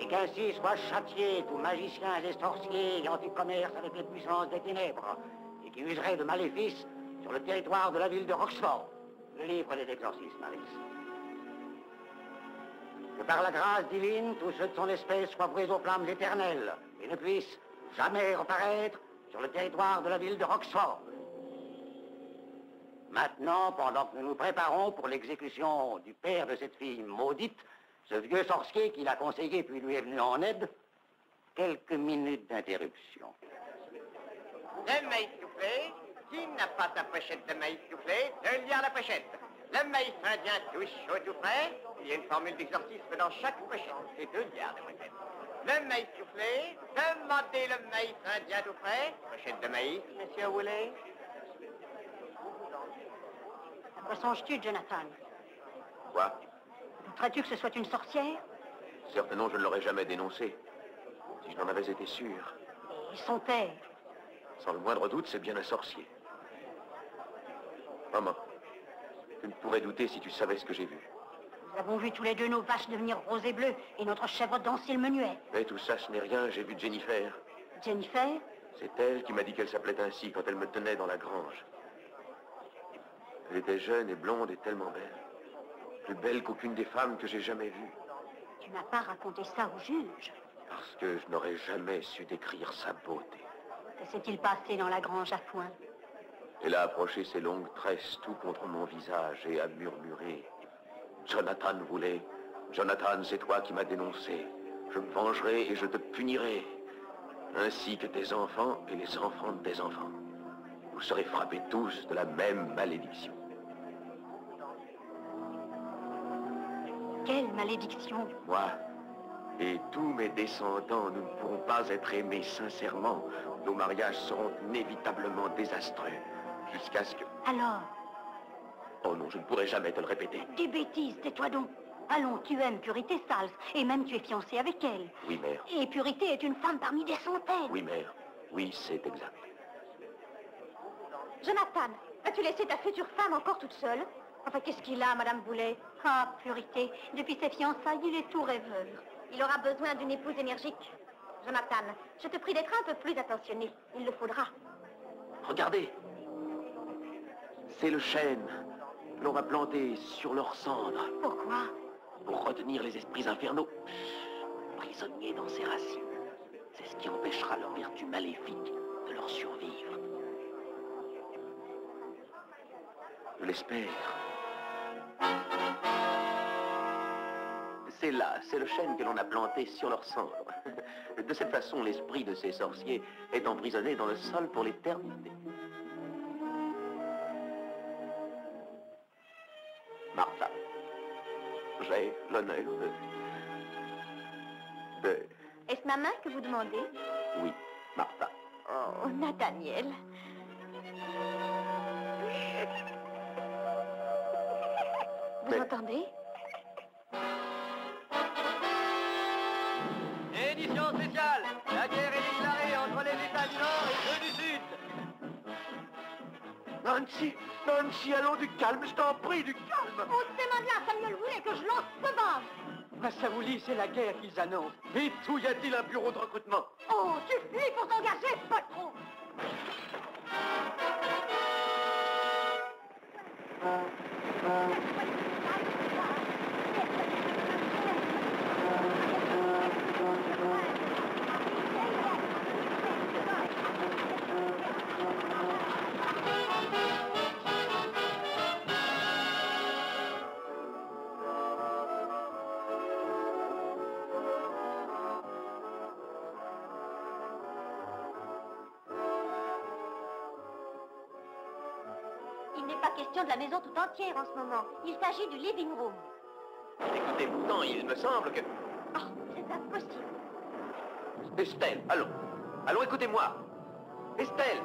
Qu'ainsi soient châtiés tous magiciens et sorciers ayant eu commerce avec les puissances des ténèbres et qui useraient de maléfices sur le territoire de la ville de Roxford. Le livre des exorcismes, Alice. Que par la grâce divine, tous ceux de son espèce soient voués aux flammes éternelles et ne puissent jamais reparaître sur le territoire de la ville de Roxford. Maintenant, pendant que nous nous préparons pour l'exécution du père de cette fille maudite, ce vieux sorcier qui l'a conseillé puis lui est venu en aide, quelques minutes d'interruption. Le maïs soufflé, qui n'a pas sa pochette de maïs soufflé, de lire la pochette. Le maïs indien tout chaud, tout frais, il y a une formule d'exorcisme dans chaque pochette, et 2 liards de pochette. Le maïs soufflé, demandez le maïs indien tout frais, pochette de maïs, monsieur Woolley. À quoi songes-tu, Jonathan? Quoi? Douterais-tu que ce soit une sorcière? Certainement, je ne l'aurais jamais dénoncé. Si je n'en avais été sûr. Et son père? Sans le moindre doute, c'est bien un sorcier. Maman, tu ne pourrais douter si tu savais ce que j'ai vu. Nous avons vu tous les deux nos vaches devenir roses et bleues et notre chèvre danser le menuet. Mais tout ça, ce n'est rien. J'ai vu Jennifer. Jennifer? C'est elle qui m'a dit qu'elle s'appelait ainsi quand elle me tenait dans la grange. Elle était jeune et blonde et tellement belle. Plus belle qu'aucune des femmes que j'ai jamais vues. Tu n'as pas raconté ça au juge? Parce que je n'aurais jamais su décrire sa beauté. Que s'est-il passé dans la grange à foin? Elle a approché ses longues tresses tout contre mon visage et a murmuré. Jonathan Woolley, Jonathan, c'est toi qui m'as dénoncé. Je me vengerai et je te punirai. Ainsi que tes enfants et les enfants de tes enfants. Vous serez frappés tous de la même malédiction. Quelle malédiction! Moi et tous mes descendants, nous ne pourrons pas être aimés sincèrement. Nos mariages seront inévitablement désastreux. Jusqu'à ce que... Alors? Oh non, je ne pourrai jamais te le répéter. Des bêtises, tais-toi donc. Allons, tu aimes Purité Stiles, et même tu es fiancé avec elle. Oui, mère. Et Purité est une femme parmi des centaines. Oui, mère. Oui, c'est exact. Jonathan, as-tu laissé ta future femme encore toute seule? Enfin, qu'est-ce qu'il a, Madame Boulet? Ah, Purité, depuis ses fiançailles, il est tout rêveur. Il aura besoin d'une épouse énergique. Jonathan, je te prie d'être un peu plus attentionné. Il le faudra. Regardez. C'est le chêne. L'on va planter sur leurs cendres. Pourquoi? Pour retenir les esprits infernaux. Prisonniers dans ses racines. C'est ce qui empêchera leur vertu maléfique de leur survivre. Je l'espère. C'est là, c'est le chêne que l'on a planté sur leurs cendres. De cette façon, l'esprit de ces sorciers est emprisonné dans le sol pour l'éternité. Martha, j'ai l'honneur de... Est-ce ma main que vous demandez? Oui, Martha. Oh, Nathaniel. Vous entendez? Édition spéciale. La guerre est déclarée entre les États du Nord et ceux du Sud. Nancy, allons, du calme, je t'en prie, du calme. Oh, c'est maintenant, Samuel voulait que je lance ce bas. Massaouli, c'est la guerre qu'ils annoncent. Vite, où y a-t-il un bureau de recrutement? Oh, tu fuis pour t'engager, patron. Il n'est pas question de la maison tout entière en ce moment. Il s'agit du living room. Écoutez, pourtant, il me semble que... Oh, c'est impossible. Estelle, allons. Allons, écoutez-moi. Estelle.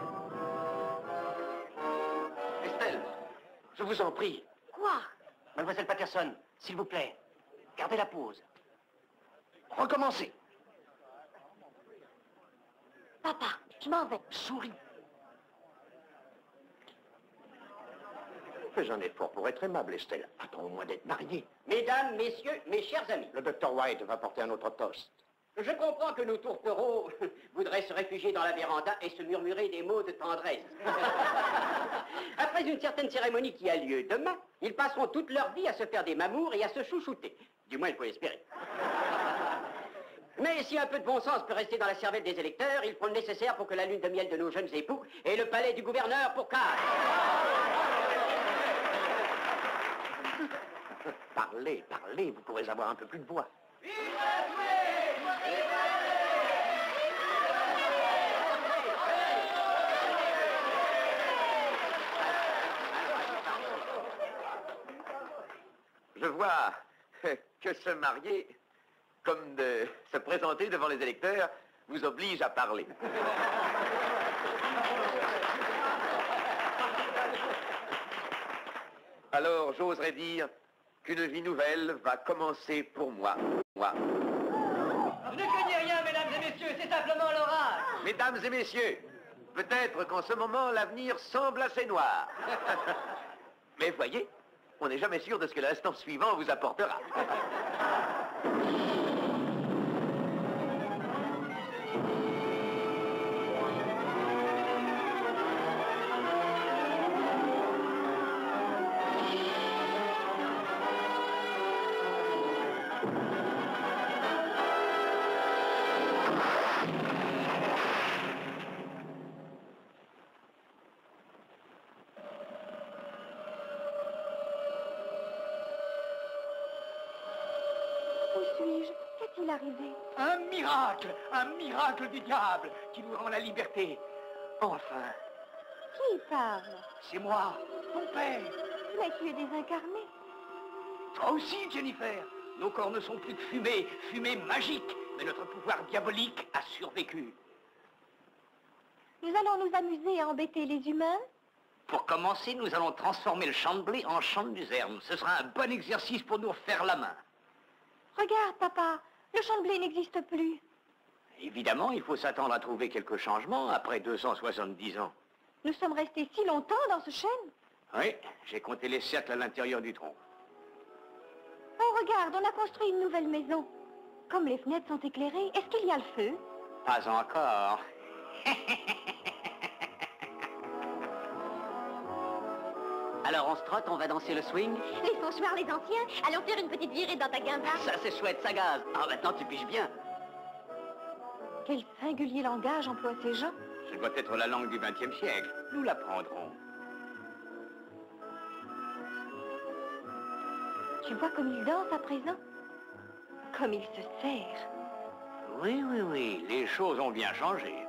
Estelle, je vous en prie. Quoi? Mademoiselle Patterson, s'il vous plaît, gardez la pause. Recommencez. Papa, je m'en vais. Souris. Fais un effort pour être aimable, Estelle. Attends au moins d'être mariée. Mesdames, messieurs, mes chers amis, Le docteur White va porter un autre toast. je comprends que nos tourtereaux voudraient se réfugier dans la véranda et se murmurer des mots de tendresse. Après une certaine cérémonie qui a lieu demain, ils passeront toute leur vie à se faire des mamours et à se chouchouter. Du moins, il faut l'espérer. Mais si un peu de bon sens peut rester dans la cervelle des électeurs, ils feront le nécessaire pour que la lune de miel de nos jeunes époux ait le palais du gouverneur pour cadre. Parlez, parlez, vous pourrez avoir un peu plus de voix. Je vois que se marier, comme de se présenter devant les électeurs, vous oblige à parler. Alors, j'oserais dire qu'une vie nouvelle va commencer pour moi. Vous ne craignez rien, mesdames et messieurs, c'est simplement l'orage. Mesdames et messieurs, peut-être qu'en ce moment, l'avenir semble assez noir. Mais voyez, on n'est jamais sûr de ce que l'instant suivant vous apportera. Où suis-je? Qu'est-il arrivé? Un miracle du diable qui nous rend la liberté. Enfin, Qui parle? c'est moi, ton père. Mais tu es désincarné. Toi aussi, Jennifer. Nos corps ne sont plus que fumée, fumée magique, mais notre pouvoir diabolique a survécu. Nous allons nous amuser à embêter les humains? Pour commencer, nous allons transformer le champ de blé en champ de luzerne. Ce sera un bon exercice pour nous refaire la main. Regarde, papa, le champ de blé n'existe plus. Évidemment, il faut s'attendre à trouver quelques changements après 270 ans. Nous sommes restés si longtemps dans ce chêne. Oui, j'ai compté les cercles à l'intérieur du tronc. Oh, regarde, on a construit une nouvelle maison. Comme les fenêtres sont éclairées, est-ce qu'il y a le feu? Pas encore. Alors on se trotte, on va danser le swing. Les fauchoirs, les anciens, allons faire une petite virée dans ta guimbarde. Ça c'est chouette, ça gaze. Ah maintenant tu piges bien. Quel singulier langage emploient ces gens. Ce doit être la langue du XXe siècle. Nous l'apprendrons. Tu vois comme il danse à présent? Comme il se serre. Oui, oui, oui, les choses ont bien changé.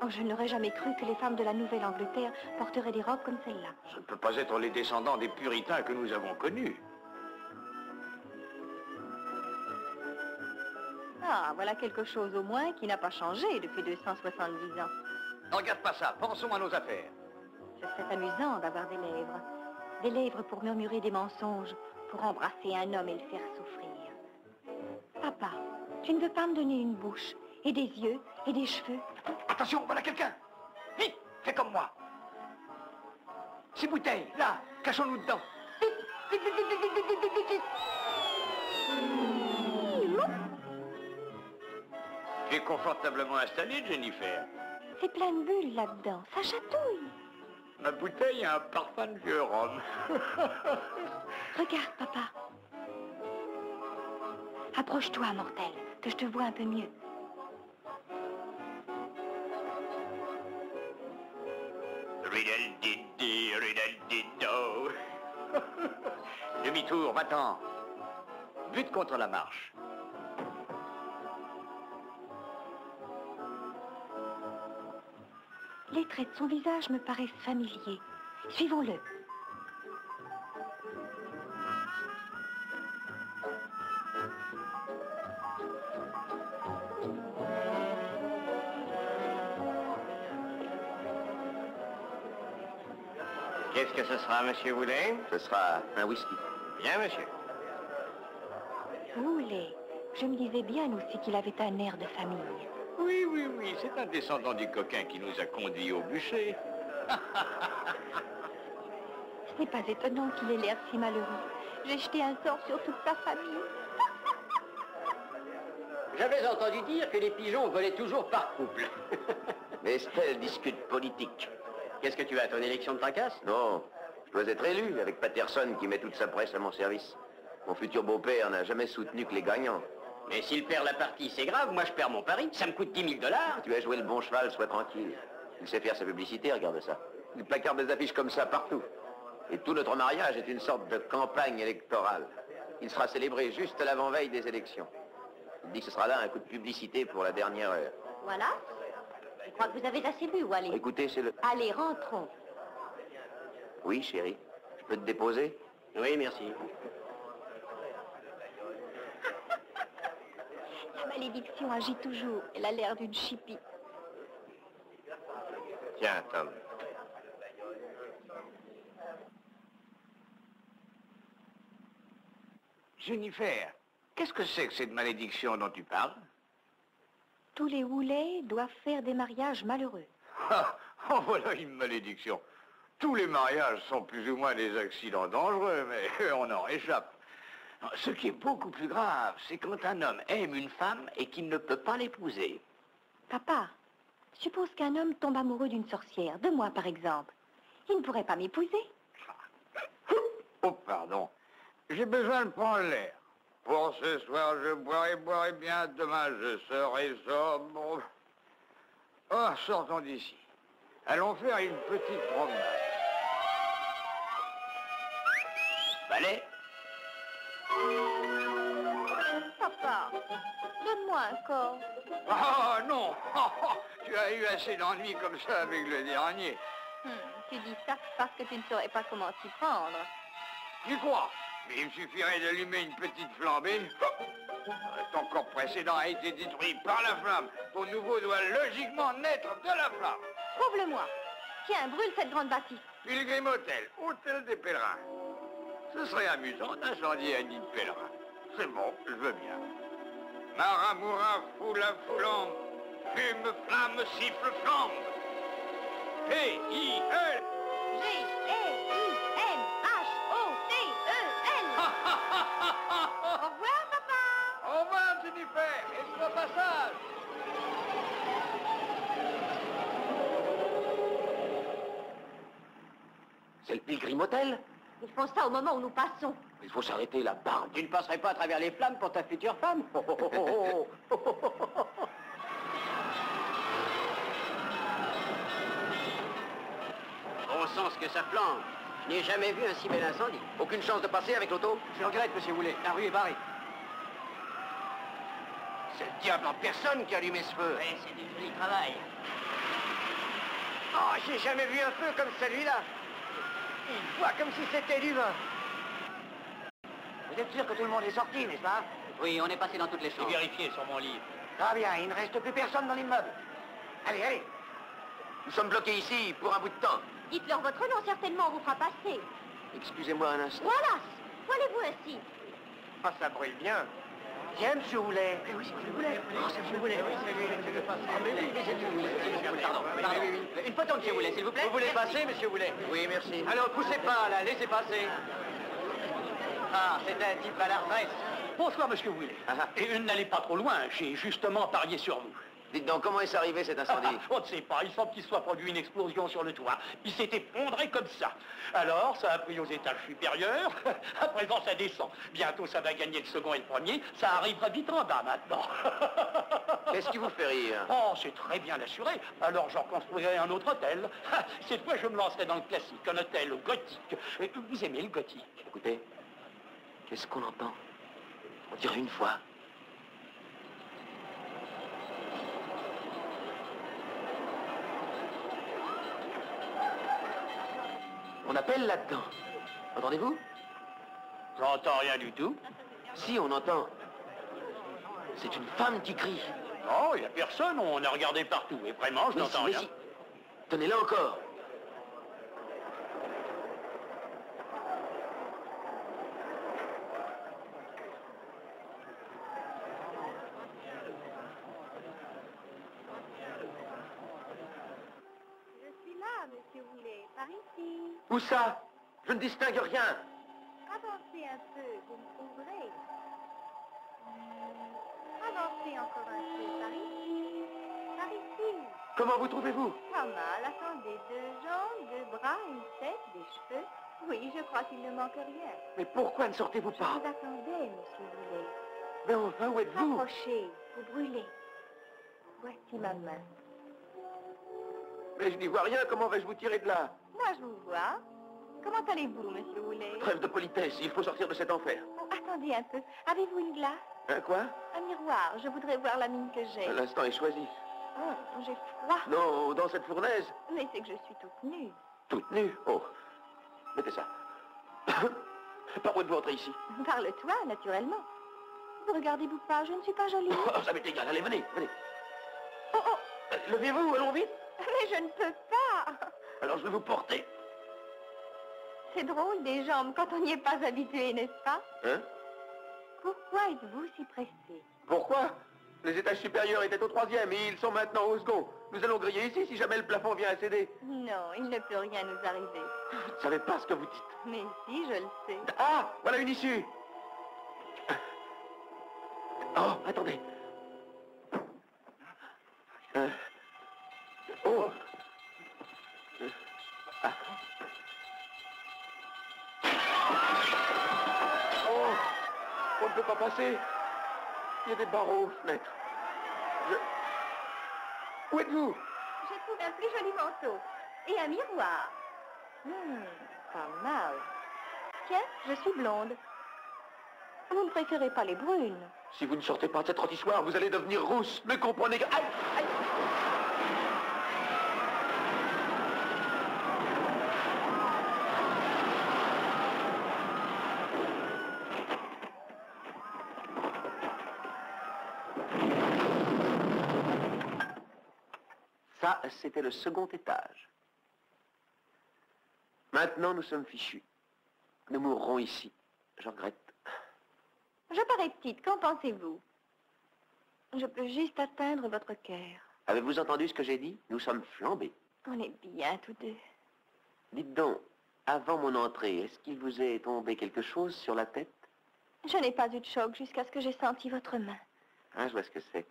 Oh, je n'aurais jamais cru que les femmes de la Nouvelle-Angleterre porteraient des robes comme celle-là. Ce ne peut pas être les descendants des puritains que nous avons connus. Ah, voilà quelque chose au moins qui n'a pas changé depuis 270 ans. Ne regarde pas ça, pensons à nos affaires. Ce serait amusant d'avoir des lèvres. Des lèvres pour murmurer des mensonges, pour embrasser un homme et le faire souffrir. Papa, tu ne veux pas me donner une bouche, et des yeux, et des cheveux? Attention, voilà quelqu'un. Vite, fais comme moi. Ces bouteilles, là, cachons-nous dedans. Vite, vite, vite, vite, vite, vite, vite, vite, vite. Tu es confortablement installée, Jennifer. C'est plein de bulles là-dedans, ça chatouille. Ma bouteille a un parfum de vieux rhum. Regarde, papa. Approche-toi, mortel, que je te vois un peu mieux. Ridel-didi, ridel-dido. Demi-tour, va-t'en. But contre la marche. Les traits de son visage me paraissent familiers. Suivons-le. Qu'est-ce que ce sera, monsieur Boulet? Ce sera un whisky. Bien, monsieur. Boulet. Je me disais bien aussi qu'il avait un air de famille. Oui, oui, oui, c'est un descendant du coquin qui nous a conduits au bûcher. Ce n'est pas étonnant qu'il ait l'air si malheureux. J'ai jeté un sort sur toute sa famille. J'avais entendu dire que les pigeons volaient toujours par couple. Mais Estelle discute politique. Qu'est-ce que tu as à ton élection de tracasse? Non, je dois être élu avec Patterson qui met toute sa presse à mon service. Mon futur beau-père n'a jamais soutenu que les gagnants. Mais s'il perd la partie, c'est grave, moi je perds mon pari, ça me coûte 10 000 $. Tu as joué le bon cheval, sois tranquille. Il sait faire sa publicité, regarde ça. Il placarde des affiches comme ça partout. Et tout notre mariage est une sorte de campagne électorale. Il sera célébré juste à l'avant-veille des élections. Il dit que ce sera là un coup de publicité pour la dernière heure. Voilà. Je crois que vous avez assez bu, Wally. Écoutez, c'est le... Allez, rentrons. Oui, chérie. Je peux te déposer? Oui, merci. La malédiction agit toujours. Elle a l'air d'une chipie. Tiens, Tom. Jennifer, qu'est-ce que c'est que cette malédiction dont tu parles? Tous les Wooley doivent faire des mariages malheureux. Oh, voilà une malédiction. Tous les mariages sont plus ou moins des accidents dangereux, mais on en échappe. Ce qui est beaucoup plus grave, c'est quand un homme aime une femme et qu'il ne peut pas l'épouser. Papa, suppose qu'un homme tombe amoureux d'une sorcière, de moi par exemple. Il ne pourrait pas m'épouser. Oh, pardon. J'ai besoin de prendre l'air. Pour ce soir, je boirai bien. Demain, je serai sobre. Oh, sortons d'ici. Allons faire une petite promenade. Balai. Papa, donne-moi un corps. Oh, non. Tu as eu assez d'ennuis comme ça avec le dernier. Tu dis ça parce que tu ne saurais pas comment s'y prendre. Tu crois? Mais il me suffirait d'allumer une petite flambée. Ton corps précédent a été détruit par la flamme. Ton nouveau doit logiquement naître de la flamme. Prouve-le-moi. Tiens, brûle cette grande bâtisse. Pilgrim Hôtel, hôtel des pèlerins. Ce serait amusant d'incendier un nid de pèlerins. C'est bon, je veux bien. Maramourin, foule à foulant, fume, flamme, siffle, flambe. P-I-L. G-E-I-N-H-O-T-E-L. Au revoir, papa. Au revoir, Jennifer, et sur passage. C'est le Pilgrim Hotel? Ils font ça au moment où nous passons. Il faut s'arrêter là, barbe. Tu ne passerais pas à travers les flammes pour ta future femme? Bon sens que ça flambe. Je n'ai jamais vu un si bel incendie. Aucune chance de passer avec l'auto? Je regrette, monsieur Boulet. La rue est barrée. C'est le diable en personne qui a allumé ce feu. Oui, c'est du joli travail. Oh, j'ai jamais vu un feu comme celui-là. Il voit comme si c'était du vin. Vous êtes sûr que tout le monde est sorti, n'est-ce pas? Oui, on est passé dans toutes les chambres. Vérifié sur mon livre. Très bien, il ne reste plus personne dans l'immeuble. Allez, allez. Nous sommes bloqués ici pour un bout de temps. Dites-leur votre nom, certainement, on vous fera passer. Excusez-moi un instant. Voilà. Voilez-vous ainsi. Ah, ça brûle bien. Tiens, monsieur Houlet. Oui, c'est monsieur Boulet. Oh, c'est monsieur Boulet. Oui, c'est lui. Pardon. Une photo, monsieur Boulet, s'il vous plaît. Vous voulez passer, monsieur Boulet? Oui, merci. Alors, poussez pas, là. Laissez passer. Ah, c'est un type à la retraite. Bonsoir, monsieur Boulet. Et n'allez pas trop loin, j'ai justement parié sur vous. Dites donc, comment est-ce arrivé cet incendie? On ne sait pas, il semble qu'il soit produit une explosion sur le toit. Il s'est effondré comme ça. Alors, ça a pris aux étages supérieurs. À présent, ça descend. Bientôt, ça va gagner le second et le premier. Ça arrivera vite en bas, maintenant. Qu'est-ce qui vous fait rire? Oh, c'est très bien assuré. Alors, j'en construirai un autre hôtel. Cette fois, je me lancerai dans le classique, un hôtel gothique. Vous aimez le gothique? Écoutez, qu'est-ce qu'on entend? On dirait une voix. On appelle là-dedans. Entendez-vous? J'entends rien du tout. Si, on entend. C'est une femme qui crie. Non, il n'y a personne, on a regardé partout. Et vraiment, je n'entends rien. Si. Tenez là encore. Je suis là, monsieur Boulet, par ici. Où ça? Je ne distingue rien. Avancez un peu, vous me trouverez. Avancez encore un peu, par ici. Par ici. Comment vous trouvez-vous? Pas mal, attendez, 2 jambes, 2 bras, une tête, des cheveux. Oui, je crois qu'il ne manque rien. Mais pourquoi ne sortez-vous Je pas? vous attendais, monsieur Boulet. Mais enfin, où êtes-vous? Approchez, vous brûlez. Voici ma main. Mais je n'y vois rien, comment vais-je vous tirer de là? Moi, je vous vois. Comment allez-vous, monsieur Boulet? Trêve de politesse, il faut sortir de cet enfer. Oh, attendez un peu. Avez-vous une glace? Hein, quoi? Un miroir. Je voudrais voir la mine que j'ai. L'instant est choisi. Oh, j'ai froid. Non, dans cette fournaise? Mais c'est que je suis toute nue. Toute nue? Oh, mettez ça. Par où êtes-vous entré ici? Par le toit, naturellement. Vous regardez-vous pas, je ne suis pas jolie. Oh, ça m'est égal, allez, venez, venez. Oh, oh, Levez-vous, allons vite. mais je ne peux pas. Alors je vais vous porter. C'est drôle des jambes quand on n'y est pas habitué, n'est-ce pas? Hein? Pourquoi êtes-vous si pressé? Pourquoi? Les étages supérieurs étaient au 3e et ils sont maintenant au second. Nous allons griller ici si jamais le plafond vient à céder. Non, il ne peut rien nous arriver. Vous ne savez pas ce que vous dites. Mais si, je le sais. Ah, voilà une issue. Oh, attendez. Oh. Ah. Oh, on ne peut pas passer. Il y a des barreaux aux fenêtres. Où êtes-vous? J'ai trouvé un plus joli manteau. Et un miroir. Pas mal. Tiens, je suis blonde. Vous ne préférez pas les brunes? Si vous ne sortez pas de cette rôtissoire, vous allez devenir rousse. Me comprenez? Aïe, aïe. Ça, c'était le second étage. Maintenant, nous sommes fichus. Nous mourrons ici. Je regrette. Je parais petite, qu'en pensez-vous? Je peux juste atteindre votre cœur. Avez-vous entendu ce que j'ai dit? Nous sommes flambés. On est bien tous deux. Dites donc, avant mon entrée, est-ce qu'il vous est tombé quelque chose sur la tête? Je n'ai pas eu de choc jusqu'à ce que j'ai senti votre main. Ah, je vois ce que c'est.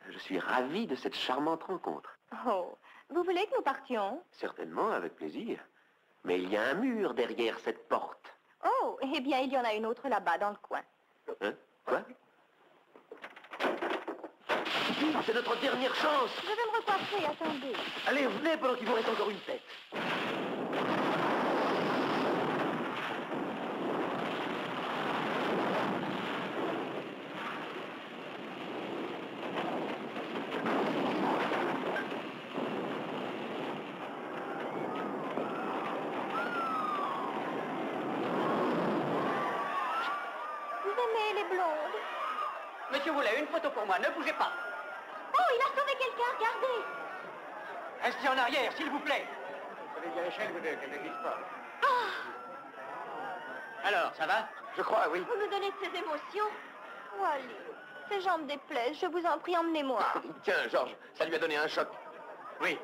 Je suis ravi de cette charmante rencontre. Oh, vous voulez que nous partions? Certainement, avec plaisir. Mais il y a un mur derrière cette porte. Oh, eh bien, il y en a une autre là-bas, dans le coin. Hein? Quoi? C'est notre dernière chance. Je vais me recoiffer, attendez. Allez, venez pendant qu'il vous reste encore une tête. Vous aimez les blondes? Monsieur Boulet, une photo pour moi, ne bougez pas. Oh, il a sauvé quelqu'un, regardez. Restez en arrière, s'il vous plaît. Vous savez bien l'échelle, vous deux, qu'elle n'existe pas. Alors, ça va? Je crois, oui. Vous me donnez de ces émotions? Oh, allez, ces jambes déplaisent, je vous en prie, emmenez-moi. Tiens, Georges, ça lui a donné un choc. Oui.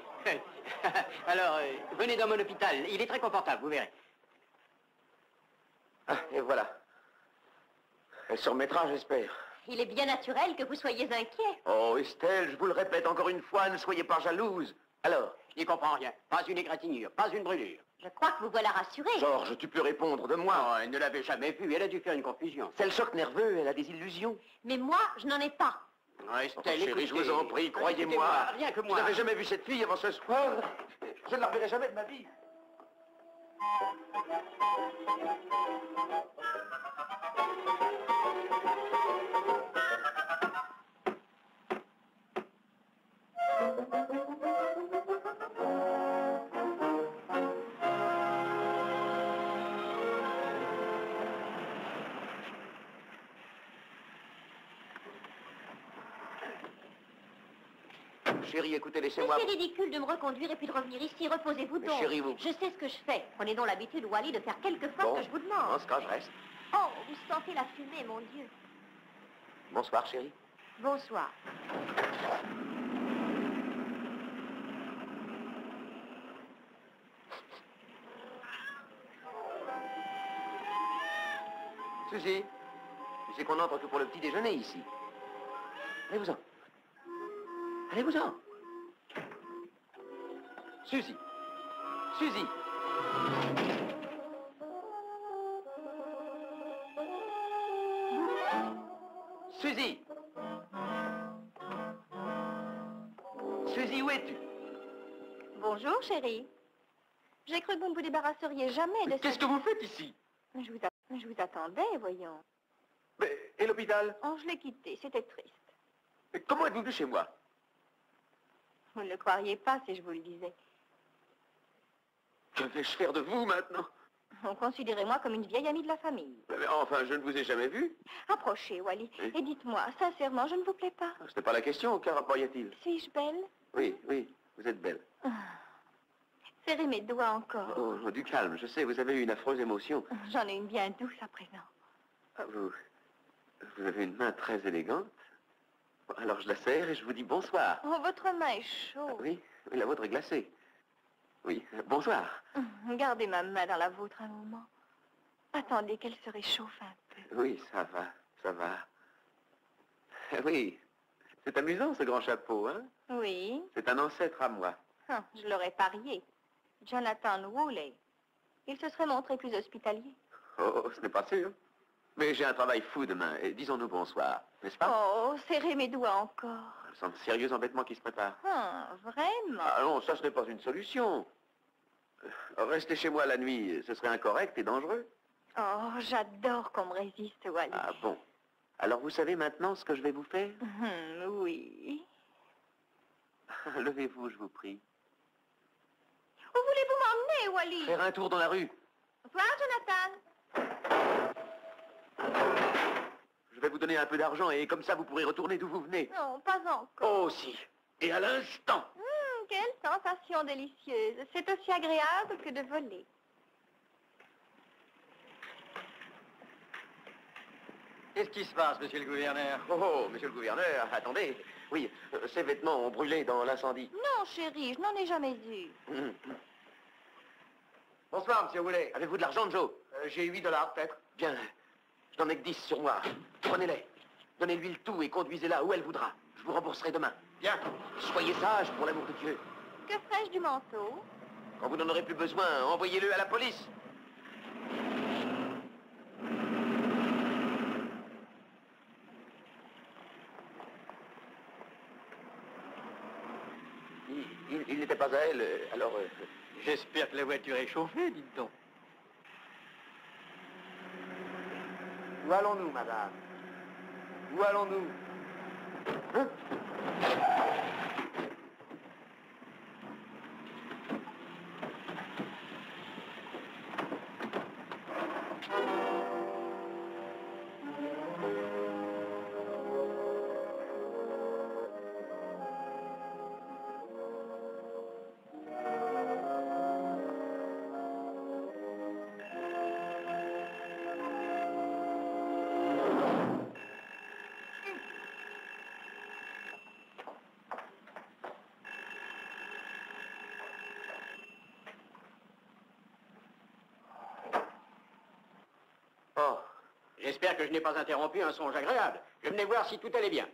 Alors, venez dans mon hôpital. Il est très confortable, vous verrez. Ah, et voilà. Elle se remettra, j'espère. Il est bien naturel que vous soyez inquiet. Oh, Estelle, je vous le répète encore une fois, ne soyez pas jalouse. Alors, Je n'y comprends rien. Pas une égratignure, pas une brûlure. Je crois que vous voilà rassuré. Georges, tu peux répondre de moi. Oh, elle ne l'avait jamais vue, elle a dû faire une confusion. C'est le choc nerveux, elle a des illusions. Mais moi, je n'en ai pas. Oh, Estelle, Chérie, je écoutez. vous en prie, croyez-moi. Écoutez-moi, rien que Vous moi. n'avez jamais vu cette fille avant ce soir. Je ne la reverrai jamais de ma vie. Chérie, écoutez, Mais laissez-moi... c'est ridicule de me reconduire et puis de revenir ici. Reposez-vous Mais donc. chérie, vous- Je sais ce que je fais. Prenez donc l'habitude, Wally, de faire quelques fois Bon, ce que je vous en demande. ce cas, je reste. Oh, vous sentez la fumée, mon Dieu. Bonsoir, chérie. Bonsoir. Suzy, tu sais qu'on n'entre que pour le petit déjeuner ici. Allez-vous-en. Allez-vous-en. Suzy. Suzy. Suzy. Suzy, où es-tu? Bonjour, chérie. J'ai cru que vous ne vous débarrasseriez jamais de Qu'est-ce que vous faites ici? Je vous attendais, voyons. Et l'hôpital? Oh, je l'ai quitté, c'était triste. Comment êtes-vous venu chez moi? Vous ne le croiriez pas si je vous le disais. Que vais-je faire de vous maintenant? Considérez-moi comme une vieille amie de la famille. Mais enfin, je ne vous ai jamais vu. Approchez, Wally, Oui. et dites-moi, sincèrement, je ne vous plais pas. Ce n'est pas la question, quel rapport y a-t-il? Suis-je belle? Oui, oui, vous êtes belle. Serrez mes doigts encore. Oh, du calme, je sais, vous avez eu une affreuse émotion. J'en ai une bien douce à présent. Vous avez une main très élégante. Alors je la serre et je vous dis bonsoir. Oh, votre main est chaude. Oui, la vôtre est glacée. Oui, bonsoir. Gardez ma main dans la vôtre un moment. Attendez qu'elle se réchauffe un peu. Oui, ça va, ça va. Oui, c'est amusant ce grand chapeau, hein? Oui, C'est un ancêtre à moi. je l'aurais parié. Jonathan Woolley. Il se serait montré plus hospitalier. Oh, ce n'est pas sûr. Mais j'ai un travail fou demain, et disons-nous bonsoir, n'est-ce pas? Oh, serrez mes doigts encore. Ce sont de sérieux embêtements qui se préparent. Vraiment? Ah non, ça ce n'est pas une solution. Rester chez moi la nuit, ce serait incorrect et dangereux. Oh, j'adore qu'on me résiste, Wally. Ah bon. Alors vous savez maintenant ce que je vais vous faire? Oui. Levez-vous, je vous prie. Où voulez-vous m'emmener, Wally? Faire un tour dans la rue. Bonsoir, Jonathan. Je vais vous donner un peu d'argent et comme ça vous pourrez retourner d'où vous venez. Non, pas encore. Oh si. Et à l'instant. Quelle sensation délicieuse. C'est aussi agréable que de voler. Qu'est-ce qui se passe, monsieur le gouverneur? Oh, monsieur le gouverneur, attendez. Oui, ces vêtements ont brûlé dans l'incendie. Non, chérie, je n'en ai jamais eu. Bonsoir, monsieur Woolley. Avez-vous de l'argent, Joe? J'ai 8 $, peut-être. Bien. Je n'en ai que 10 sur moi. Prenez-les. Donnez-lui le tout et conduisez-la où elle voudra. Je vous rembourserai demain. Bien. Soyez sage, pour l'amour de Dieu. Que ferais-je du manteau? Quand vous n'en aurez plus besoin, envoyez-le à la police. Il n'était pas à elle, alors... J'espère que la voiture est chauffée, dites donc. Où allons-nous, madame? Où allons-nous? Hein? J'espère que je n'ai pas interrompu un songe agréable. Je venais voir si tout allait bien.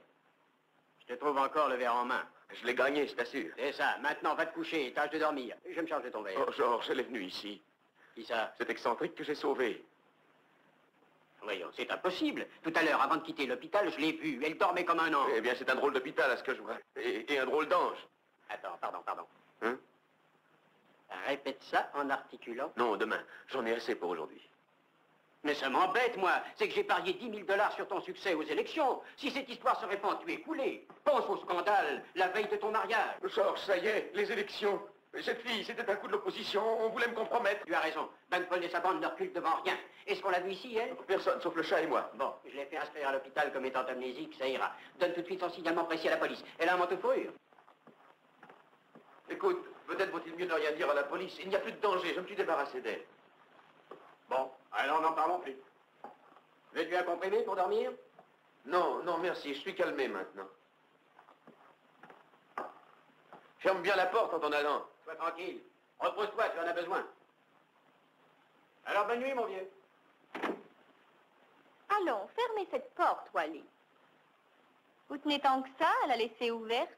Je te trouve encore le verre en main. Je l'ai gagné, je t'assure. C'est ça. Maintenant, va te coucher et tâche de dormir. Je vais me charge de ton verre. Oh, Georges, elle est venue ici. Qui ça? Cet excentrique que j'ai sauvé. Voyons, c'est impossible. Tout à l'heure, avant de quitter l'hôpital, je l'ai vue. Elle dormait comme un ange. Eh bien, c'est un drôle d'hôpital, à ce que je vois. Et un drôle d'ange. Attends, pardon. Hein? Répète ça en articulant. Non, demain. J'en ai assez pour aujourd'hui. Mais ça m'embête, moi. C'est que j'ai parié 10 000 $ sur ton succès aux élections. Si cette histoire se répand, tu es coulé. Pense au scandale, la veille de ton mariage. Georges, ça y est, les élections. Cette fille, c'était un coup de l'opposition. On voulait me compromettre. Tu as raison. Van Paul et sa bande ne reculent devant rien. Est-ce qu'on l'a vu ici, elle? Personne, sauf le chat et moi. Bon, je l'ai fait inscrire à l'hôpital comme étant amnésique, ça ira. Donne tout de suite son signalement précis à la police. Elle a un manteau de fourrure. Écoute, peut-être vaut-il mieux ne rien dire à la police. Il n'y a plus de danger, je me suis débarrassé d'elle. Bon, alors n'en parlons plus. Veux-tu un comprimé pour dormir? Non, non, merci, je suis calmé maintenant. Ferme bien la porte en t'en allant. Sois tranquille. Repose-toi, tu en as besoin. Alors, bonne nuit, mon vieux. Allons, fermez cette porte, Wally. Vous tenez tant que ça à la laisser ouverte?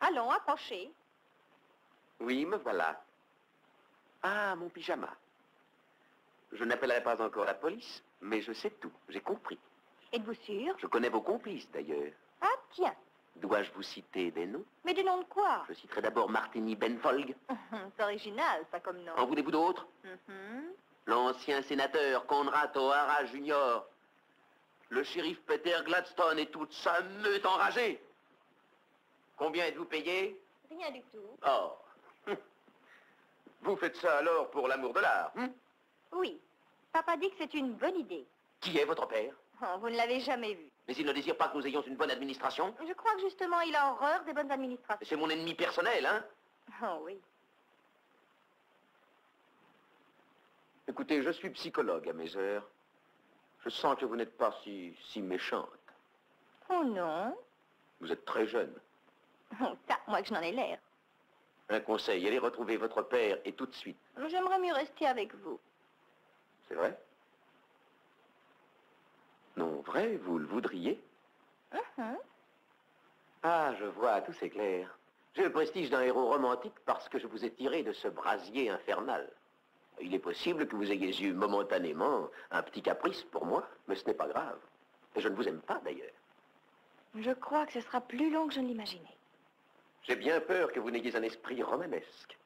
Allons, approchez. Oui, me voilà. Ah, mon pyjama. Je n'appellerai pas encore la police, mais je sais tout, j'ai compris. Êtes-vous sûr? Je connais vos complices, d'ailleurs. Ah, tiens. Dois-je vous citer des noms? Mais des noms de quoi? Je citerai d'abord Martini Benfolg. C'est original, ça, comme nom. En voulez-vous d'autres? L'ancien sénateur Conrad O'Hara Jr., le shérif Peter Gladstone et toute sa meute enragée. Combien êtes-vous payé? Rien du tout. Oh. Vous faites ça alors pour l'amour de l'art, hein? Oui. Papa dit que c'est une bonne idée. Qui est votre père? Oh, vous ne l'avez jamais vu. Mais il ne désire pas que nous ayons une bonne administration? Je crois que justement, il a horreur des bonnes administrations. C'est mon ennemi personnel, hein? Oh oui. Écoutez, je suis psychologue à mes heures. Je sens que vous n'êtes pas si méchante. Oh non. Vous êtes très jeune. Oh, ça, moi que je n'en ai l'air. Un conseil, allez retrouver votre père et tout de suite. J'aimerais mieux rester avec vous. C'est vrai? Non, vrai, vous le voudriez? Ah, je vois, tout c'est clair. J'ai le prestige d'un héros romantique parce que je vous ai tiré de ce brasier infernal. Il est possible que vous ayez eu momentanément un petit caprice pour moi, mais ce n'est pas grave. Et je ne vous aime pas, d'ailleurs. Je crois que ce sera plus long que je ne l'imaginais. J'ai bien peur que vous n'ayez un esprit romanesque.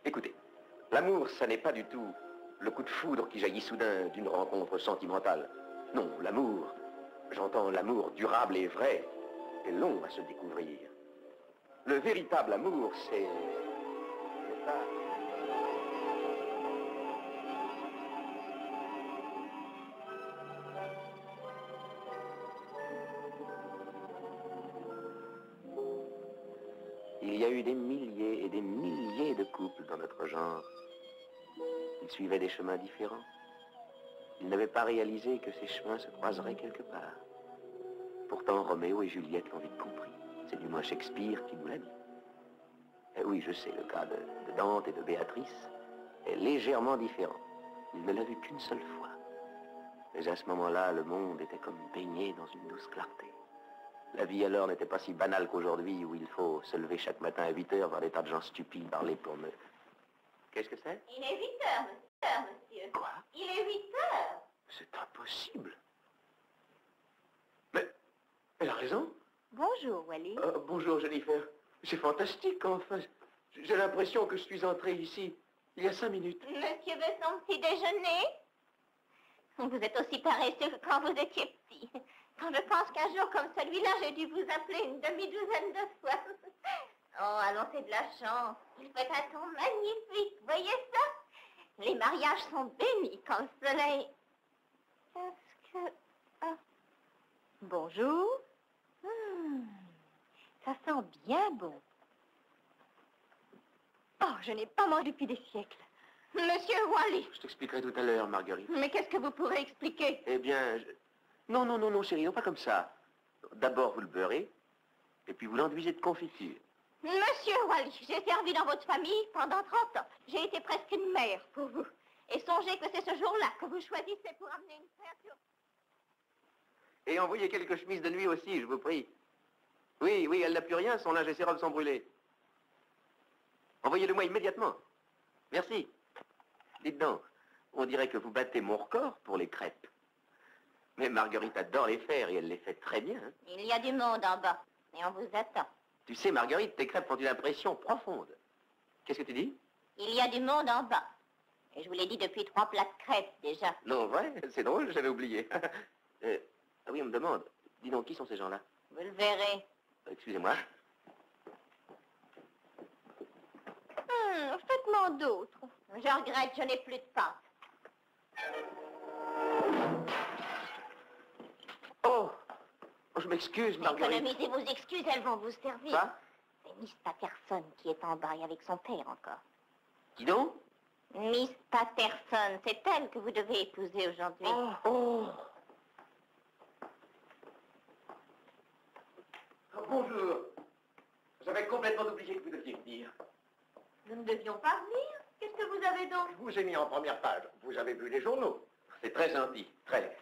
Écoutez, l'amour, ça n'est pas du tout le coup de foudre qui jaillit soudain d'une rencontre sentimentale. Non, l'amour, j'entends l'amour durable et vrai, est long à se découvrir. Le véritable amour, c'est ça. Il y a eu des milliers et des milliers de couples dans notre genre. Ils suivaient des chemins différents. Ils n'avaient pas réalisé que ces chemins se croiseraient quelque part. Pourtant, Roméo et Juliette l'ont vite compris. C'est du moins Shakespeare qui nous l'a dit. Et oui, je sais, le cas de Dante et de Béatrice est légèrement différent. Il ne l'a vu qu'une seule fois. Mais à ce moment-là, le monde était comme baigné dans une douce clarté. La vie alors n'était pas si banale qu'aujourd'hui où il faut se lever chaque matin à 8 heures, voir des tas de gens stupides parler pour me... Qu'est-ce que c'est? Il est 8 heures, monsieur. Quoi? Il est 8 heures. C'est impossible. Mais elle a raison. Bonjour, Wally. Bonjour, Jennifer. C'est fantastique, enfin. J'ai l'impression que je suis entré ici il y a 5 minutes. Monsieur veut son petit déjeuner? Vous êtes aussi paresseux que quand vous étiez petit. Quand je pense qu'un jour comme celui-là, j'ai dû vous appeler une demi-douzaine de fois. Oh, allons, c'est de la chance. Il fait un temps magnifique, voyez ça? Les mariages sont bénis quand le soleil... Qu'est-ce que... Ah. Bonjour. Ça sent bien bon. Oh, je n'ai pas mangé depuis des siècles. Monsieur Wally. Je t'expliquerai tout à l'heure, Marguerite. Mais qu'est-ce que vous pourrez expliquer? Eh bien, non, chérie, non, pas comme ça. D'abord, vous le beurrez, et puis vous l'enduisez de confiture. Monsieur Wally, j'ai servi dans votre famille pendant 30 ans. J'ai été presque une mère pour vous. Et songez que c'est ce jour-là que vous choisissez pour amener une créature. Et envoyez quelques chemises de nuit aussi, je vous prie. Oui, oui, elle n'a plus rien, son linge et ses robes sont brûlés. Envoyez-le-moi immédiatement. Merci. Dites donc, on dirait que vous battez mon record pour les crêpes. Mais Marguerite adore les faire et elle les fait très bien. Hein. Il y a du monde en bas et on vous attend. Tu sais, Marguerite, tes crêpes ont une impression profonde. Qu'est-ce que tu dis? Il y a du monde en bas. Et je vous l'ai dit depuis 3 plats de crêpes déjà. Non, vrai? C'est drôle, j'avais oublié. Ah oui, on me demande. Dis donc, qui sont ces gens-là? Vous le verrez. Excusez-moi. Faites-moi d'autres. Je regrette, je n'ai plus de pâte. Oh, je m'excuse, Marguerite. Économisez vos excuses, elles vont vous servir. Quoi? C'est Miss Patterson qui est en bas et avec son père encore. Dis donc. Miss Patterson, c'est elle que vous devez épouser aujourd'hui. Oh. Bonjour. J'avais complètement oublié que vous deviez venir. Nous ne devions pas venir. Qu'est-ce que vous avez donc? Je vous ai mis en première page. Vous avez vu les journaux. C'est très gentil, très.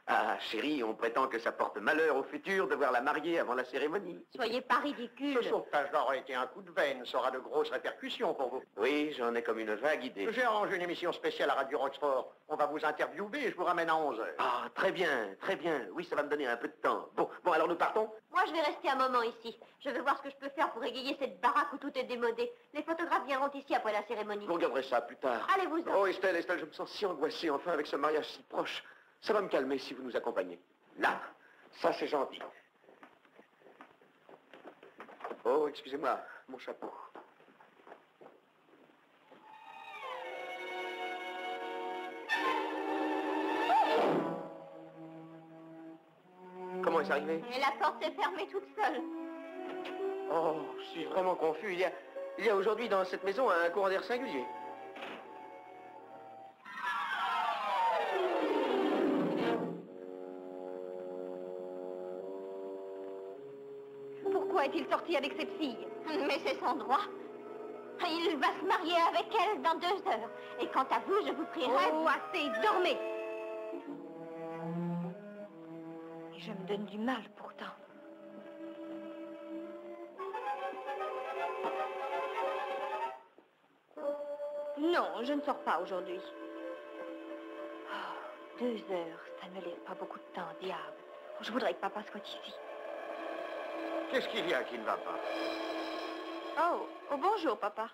Ah, chérie, on prétend que ça porte malheur au futur de voir la mariée avant la cérémonie. Soyez pas ridicule. Ce sauvetage-là aurait été un coup de veine. Ça aura de grosses répercussions pour vous. Oui, j'en ai comme une vague idée. J'ai arrangé une émission spéciale à Radio Roxford. On va vous interviewer et je vous ramène à 11h. Ah, très bien, très bien. Oui, ça va me donner un peu de temps. Bon, alors nous partons? Moi, je vais rester un moment ici. Je veux voir ce que je peux faire pour égayer cette baraque où tout est démodé. Les photographes viendront ici après la cérémonie. Vous regarderez ça plus tard. Allez-vous-en. Oh, Estelle, je me sens si angoissée enfin avec ce mariage si proche. Ça va me calmer si vous nous accompagnez. Là, ça c'est gentil. Oh, excusez-moi, mon chapeau. Comment est-ce arrivé? Et la porte s'est fermée toute seule. Oh, je suis vraiment confus. Il y a aujourd'hui dans cette maison un courant d'air singulier. Pourquoi est-il sorti avec cette fille? Mais c'est son droit. Il va se marier avec elle dans 2 heures. Et quant à vous, je vous prierai... Oh, assez, dormez! Et je me donne du mal pourtant. Non, je ne sors pas aujourd'hui. Oh, 2 heures, ça ne laisse pas beaucoup de temps, diable. Je voudrais que papa soit ici. Qu'est-ce qu'il y a qui ne va pas? Oh, bonjour, papa.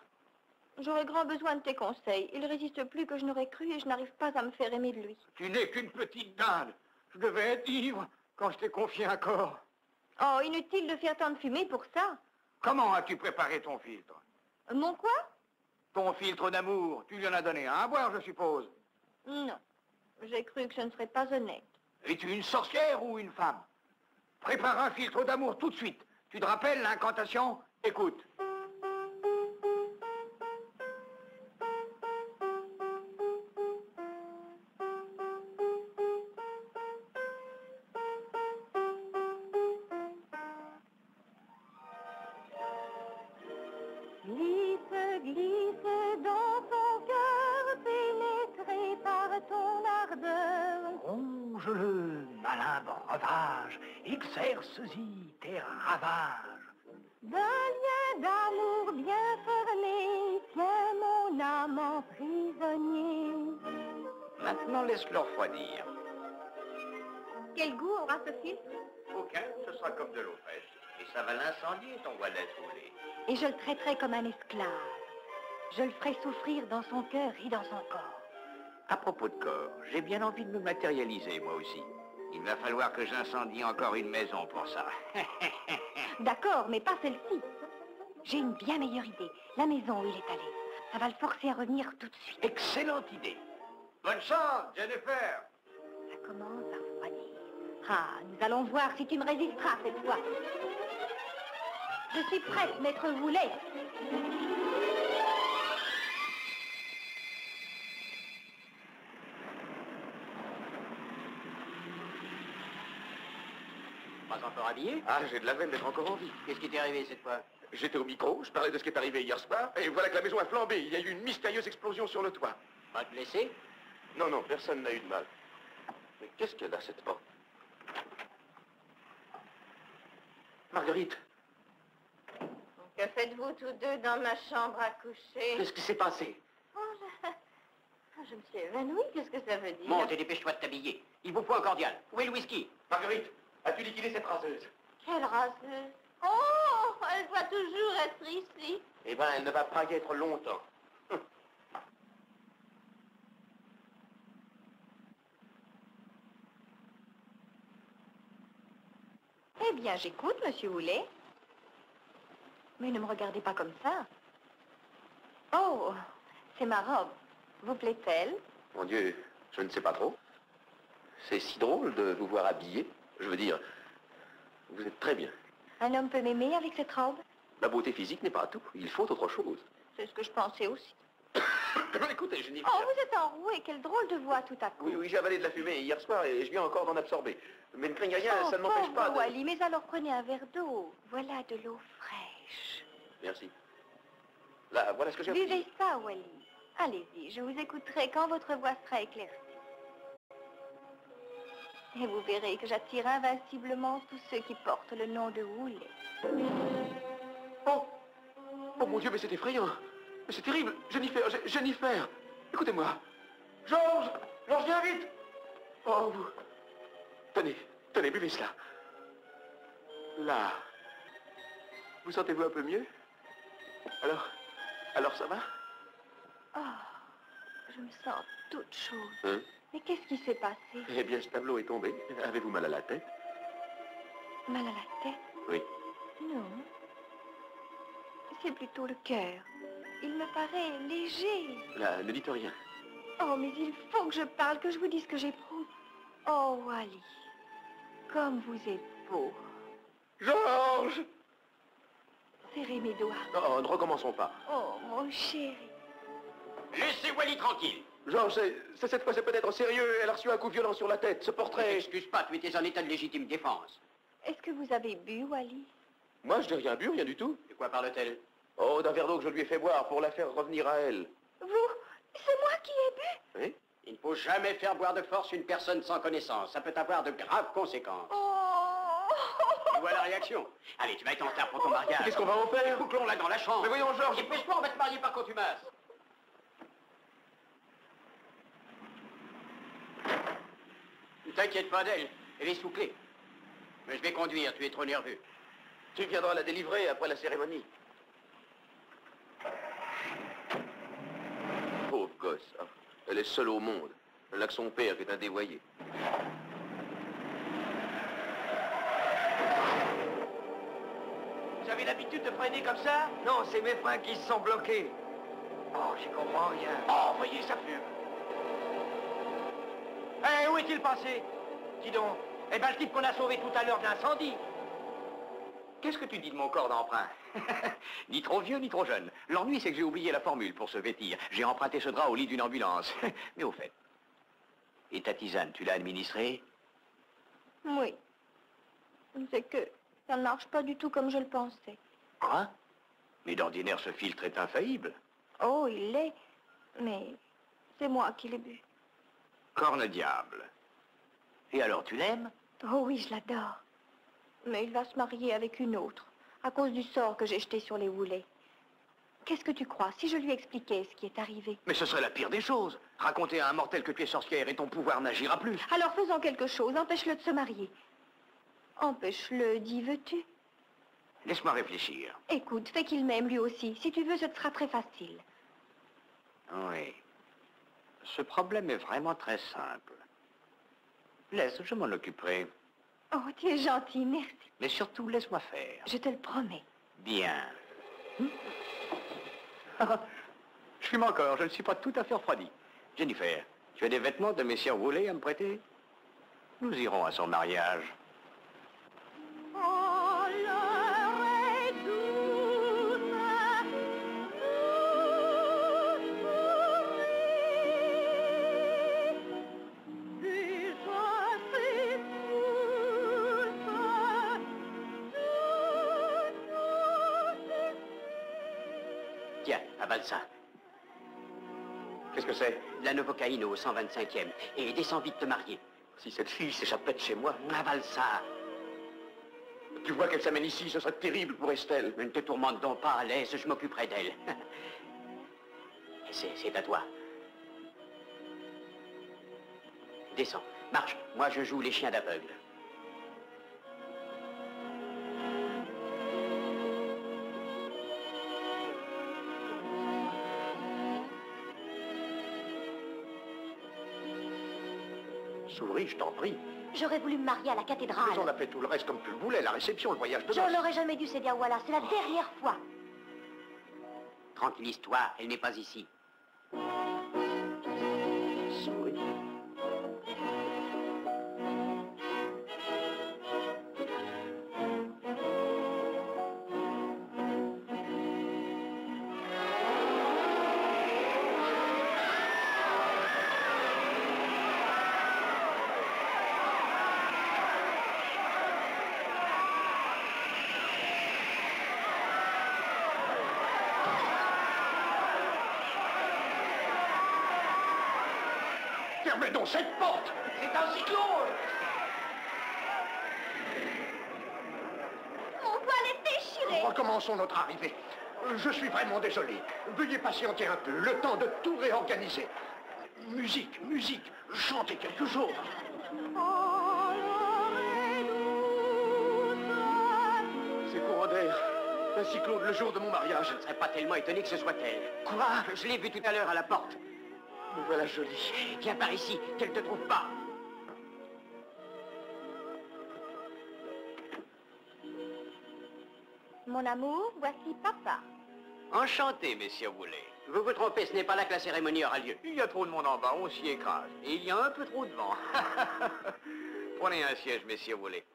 J'aurais grand besoin de tes conseils. Il résiste plus que je n'aurais cru et je n'arrive pas à me faire aimer de lui. Tu n'es qu'une petite dinde. Je devais être ivre quand je t'ai confié un corps. Oh, inutile de faire tant de fumée pour ça. Comment as-tu préparé ton filtre? Mon quoi? Ton filtre d'amour, tu lui en as donné un à boire, je suppose. Non, j'ai cru que je ne serais pas honnête. Es-tu une sorcière ou une femme? Prépare un filtre d'amour tout de suite. Tu te rappelles l'incantation? Écoute. Glisse, glisse dans ton cœur, pénétré par ton ardeur. Ronge-le, malin breuvage, exerce-y tes ravages. D'un lien d'amour bien fermé, tiens mon âme en prisonnier. Maintenant, laisse-le refroidir. Quel goût aura ce filtre? Aucun, ce sera comme de l'eau fraîche. Et ça va l'incendier, ton wallet roulé. Et je le traiterai comme un esclave. Je le ferai souffrir dans son cœur et dans son corps. À propos de corps, j'ai bien envie de me matérialiser, moi aussi. Il va falloir que j'incendie encore une maison pour ça. D'accord, mais pas celle-ci. J'ai une bien meilleure idée. La maison où il est allé. Ça va le forcer à revenir tout de suite. Excellente idée. Bonne chance, Jennifer. Ça commence à refroidir. Ah, nous allons voir si tu me résisteras cette fois. Je suis prête, maître Voulet. Pas encore habillé? Ah, j'ai de la veine d'être encore en vie. Qu'est-ce qui t'est arrivé cette fois? J'étais au micro, je parlais de ce qui est arrivé hier soir, et voilà que la maison a flambé. Il y a eu une mystérieuse explosion sur le toit. Pas de blessé? Non, non, personne n'a eu de mal. Mais qu'est-ce qu'il y a là, cette porte? Marguerite, Que faites-vous tous deux dans ma chambre à coucher? Qu'est-ce qui s'est passé? Oh, je me suis évanouie, qu'est-ce que ça veut dire? Monte et dépêche-toi de t'habiller. Il vous faut un cordial. Où est le whisky? Marguerite, as-tu liquidé cette raseuse? Quelle raseuse! Oh, elle doit toujours être ici. Eh ben, elle ne va pas y être longtemps. Eh bien, j'écoute, monsieur Houlet. Mais ne me regardez pas comme ça. Oh, c'est ma robe. Vous plaît-elle? Mon Dieu, je ne sais pas trop. C'est si drôle de vous voir habillé. Je veux dire, vous êtes très bien. Un homme peut m'aimer avec cette robe? La beauté physique n'est pas tout. Il faut autre chose. C'est ce que je pensais aussi. Écoutez, Jennifer. Oh, vous êtes enroué, quelle drôle de voix tout à coup. Oui, oui, j'ai avalé de la fumée hier soir et je viens encore d'en absorber. Mais ne craignez rien, ça ne m'empêche pauvre pas de... Wally, mais alors prenez un verre d'eau. Voilà de l'eau fraîche. Merci. Là, voilà ce que j'ai Buvez appris. ça, Wally. Allez-y, je vous écouterai quand votre voix sera éclaircie. Et vous verrez que j'attire invinciblement tous ceux qui portent le nom de Houlet. Oh! Oh mon Dieu, mais c'est effrayant. Mais c'est terrible. Jennifer, Jennifer. Écoutez-moi. Georges! Georges, viens vite! Oh, vous... Tenez, tenez, buvez cela. Là. Vous sentez-vous un peu mieux? Alors ça va? Oh, je me sens toute chaude. Hein? Mais qu'est-ce qui s'est passé? Eh bien, ce tableau est tombé. Avez-vous mal à la tête? Mal à la tête? Oui. Non. C'est plutôt le cœur. Il me paraît léger. Là, ne dites rien. Oh, mais il faut que je parle, que je vous dise ce que j'éprouve. Oh, Wally, comme vous êtes beau. Georges! Serrez mes doigts. Oh, ne recommençons pas. Oh, mon chéri. Laissez Wally tranquille. Georges, cette fois, c'est peut-être sérieux. Elle a reçu un coup violent sur la tête. Ce Ne portrait... t'excuse pas, tu étais en état de légitime défense. Est-ce que vous avez bu, Wally? Moi, je n'ai rien bu, rien du tout. De quoi parle-t-elle? Oh, d'un verre d'eau que je lui ai fait boire pour la faire revenir à elle. Vous? C'est moi qui ai bu? Oui? Il ne faut jamais faire boire de force une personne sans connaissance. Ça peut avoir de graves conséquences. Oh! Tu vois la réaction? Allez, tu vas être en retard pour ton mariage. Qu'est-ce qu'on va en faire? Bouclons-la dans la chambre. Mais voyons, Georges. Dépêche-toi, on va te marier par contumace. Ne t'inquiète pas d'elle. Elle est sous clé. Mais je vais conduire, tu es trop nerveux. Tu viendras la délivrer après la cérémonie. Pauvre gosse. Hein. Elle est seule au monde. Elle n'a que son père qui est un dévoyé. Vous avez l'habitude de freiner comme ça? Non, c'est mes freins qui se sont bloqués. Oh, j'y comprends rien. Oh, voyez, ça fume. Eh, où est-il passé? Dis donc. Eh ben, le type qu'on a sauvé tout à l'heure de l'incendie. Qu'est-ce que tu dis de mon corps d'emprunt? Ni trop vieux, ni trop jeune. L'ennui, c'est que j'ai oublié la formule pour se vêtir. J'ai emprunté ce drap au lit d'une ambulance. Mais au fait, et ta tisane, tu l'as administrée? Oui. C'est que ça ne marche pas du tout comme je le pensais. Quoi? Mais d'ordinaire, ce filtre est infaillible. Oh, il l'est. Mais c'est moi qui l'ai bu. Corne diable. Et alors, tu l'aimes? Oh oui, je l'adore. Mais il va se marier avec une autre, à cause du sort que j'ai jeté sur les Houlets. Qu'est-ce que tu crois, si je lui expliquais ce qui est arrivé? Mais ce serait la pire des choses. Raconter à un mortel que tu es sorcière et ton pouvoir n'agira plus. Alors faisons quelque chose, empêche-le de se marier. Empêche-le, dis, veux-tu? Laisse-moi réfléchir. Écoute, fais qu'il m'aime lui aussi. Si tu veux, ce sera très facile. Oui. Ce problème est vraiment très simple. Laisse, je m'en occuperai. Oh, tu es gentil, merci. Mais surtout, laisse-moi faire. Je te le promets. Bien. Je fume encore, je ne suis pas tout à fait refroidi. Jennifer, tu as des vêtements de messieurs Woolley à me prêter? Nous irons à son mariage. Oh, l'heure est douce, douce, et je suis douce, douce, douce. Avale ça. Qu'est-ce que c'est? De la novocaïne au 125e. Et descends vite te marier. Si cette fille s'échappait de chez moi... Avale ça. Tu vois qu'elle s'amène ici, ce serait terrible pour Estelle. Ne te tourmente donc pas, laisse, je m'occuperai d'elle. C'est à toi. Descends, marche. Moi, je joue les chiens d'aveugle. Souris, je t'en prie. J'aurais voulu me marier à la cathédrale. Mais on a fait tout le reste comme tu le voulais, la réception, le voyage de Je noces. l'aurais jamais dû céder à Wallace, c'est la dernière fois. Tranquillise-toi, elle n'est pas ici. Souris. Fermez donc cette porte! C'est un cyclone! Mon voile est déchiré. Recommençons notre arrivée. Je suis vraiment désolé. Veuillez patienter un peu, le temps de tout réorganiser. Musique, musique, chantez quelque chose. C'est courant d'air. Un cyclone le jour de mon mariage. Je ne serais pas tellement étonné que ce soit elle. Quoi? Je l'ai vue tout à l'heure à la porte. Me voilà jolie. Viens par ici, qu'elle ne te trouve pas. Mon amour, voici papa. Enchanté, messieurs Boulet. Vous vous trompez, ce n'est pas là que la cérémonie aura lieu. Il y a trop de monde en bas, on s'y écrase. Et il y a un peu trop de vent. Prenez un siège, messieurs Boulet.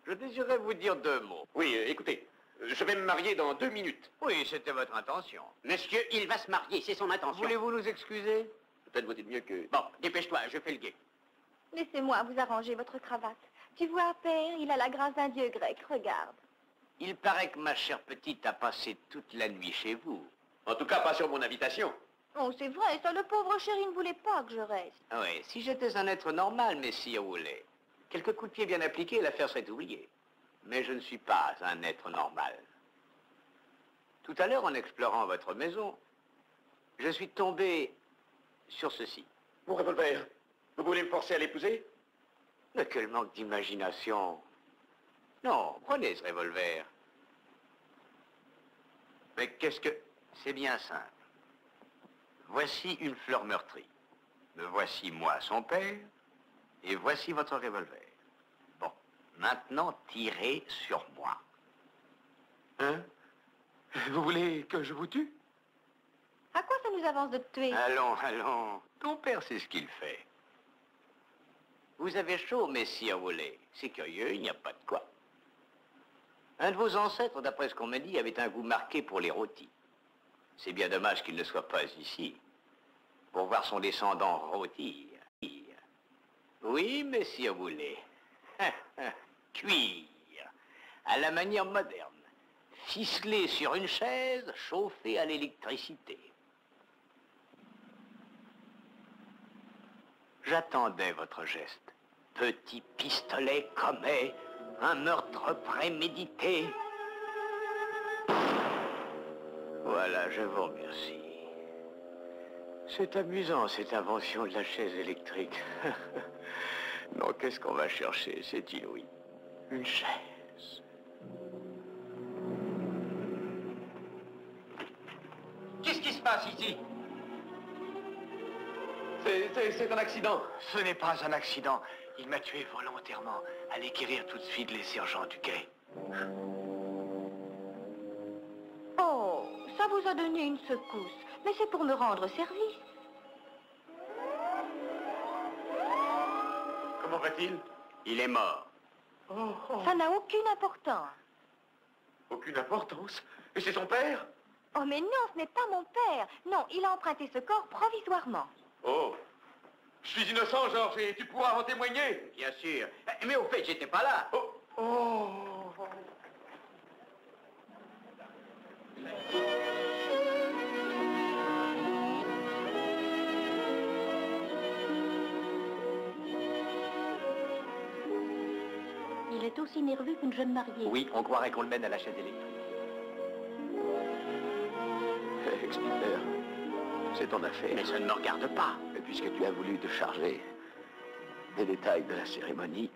Je désirerais vous dire 2 mots. Oui, écoutez, je vais me marier dans 2 minutes. Oui, c'était votre intention. Monsieur, il va se marier, c'est son intention. Voulez-vous nous excuser? Peut-être vaut-il mieux que... Bon, dépêche-toi, je fais le guet. Laissez-moi vous arranger votre cravate. Tu vois, père, il a la grâce d'un dieu grec, regarde. Il paraît que ma chère petite a passé toute la nuit chez vous. En tout cas, pas sur mon invitation. Oh, c'est vrai, ça, le pauvre chéri ne voulait pas que je reste. Ah oui, si j'étais un être normal, messire Boulet, quelques coups de pied bien appliqués, l'affaire serait oubliée. Mais je ne suis pas un être normal. Tout à l'heure, en explorant votre maison, je suis tombé sur ceci. Mon revolver, vous voulez me forcer à l'épouser? Mais quel manque d'imagination. Non, prenez ce revolver. Mais qu'est-ce que... C'est bien simple. Voici une fleur meurtrie. Me voici moi, son père, et voici votre revolver. Bon, maintenant, tirez sur moi. Hein? Vous voulez que je vous tue? À quoi ça nous avance de te tuer? Allons, allons. Ton père sait ce qu'il fait. Vous avez chaud, messire Boulet. C'est curieux, il n'y a pas de quoi. Un de vos ancêtres, d'après ce qu'on m'a dit, avait un goût marqué pour les rôtis. C'est bien dommage qu'il ne soit pas ici, pour voir son descendant rôtir. Oui, messire Boulet. Cuire, à la manière moderne. Ficelé sur une chaise, chauffé à l'électricité. J'attendais votre geste. Petit pistolet commet un meurtre prémédité. Voilà, je vous remercie. C'est amusant, cette invention de la chaise électrique. Non, qu'est-ce qu'on va chercher? C'est inouï. Une chaise. Qu'est-ce qui se passe ici? C'est un accident. Ce n'est pas un accident. Il m'a tué volontairement. Allez guérir tout de suite les sergents du quai. Oh, ça vous a donné une secousse. Mais c'est pour me rendre service. Comment va-t-il? Il est mort. Ça n'a aucune importance. Aucune importance. Et c'est son père? Oh, mais non, ce n'est pas mon père. Non, il a emprunté ce corps provisoirement. Oh. Je suis innocent, Georges, et tu pourras en témoigner. Bien sûr. Mais au fait, j'étais pas là. Oh. Oh. aussi nerveux qu'une jeune mariée. Oui, on croirait qu'on le mène à la chaise électrique. Explique-leur. C'est ton affaire. Mais ça ne me regarde pas. Et puisque tu as voulu te charger des détails de la cérémonie,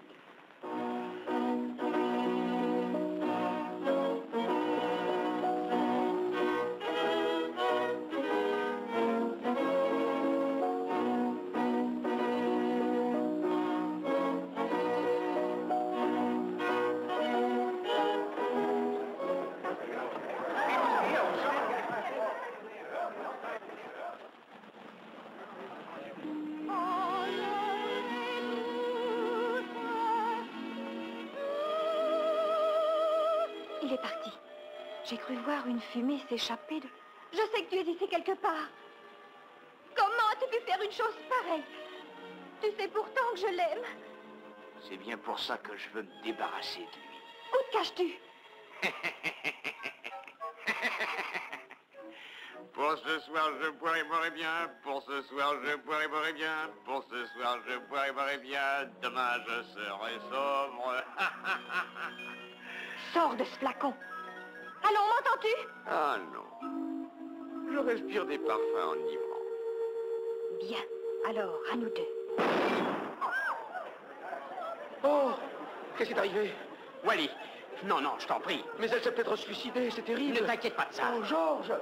Il est parti. J'ai cru voir une fumée s'échapper de... Je sais que tu es ici quelque part. Comment as-tu pu faire une chose pareille? Tu sais pourtant que je l'aime. C'est bien pour ça que je veux me débarrasser de lui. Où te caches-tu? Pour ce soir, je boirai et boirai bien. Pour ce soir, je boirai et boirai bien. Pour ce soir, je boirai et boirai bien. Demain, je serai sobre. Sors de ce flacon. Allons, m'entends-tu? Ah non. Je respire des parfums enivrants. Bien. Alors, à nous deux. Oh, qu'est-ce qui est arrivé? Wally, non, non, je t'en prie. Mais elle s'est peut-être suicidée, c'est terrible. Ne t'inquiète pas de ça. Oh, Georges.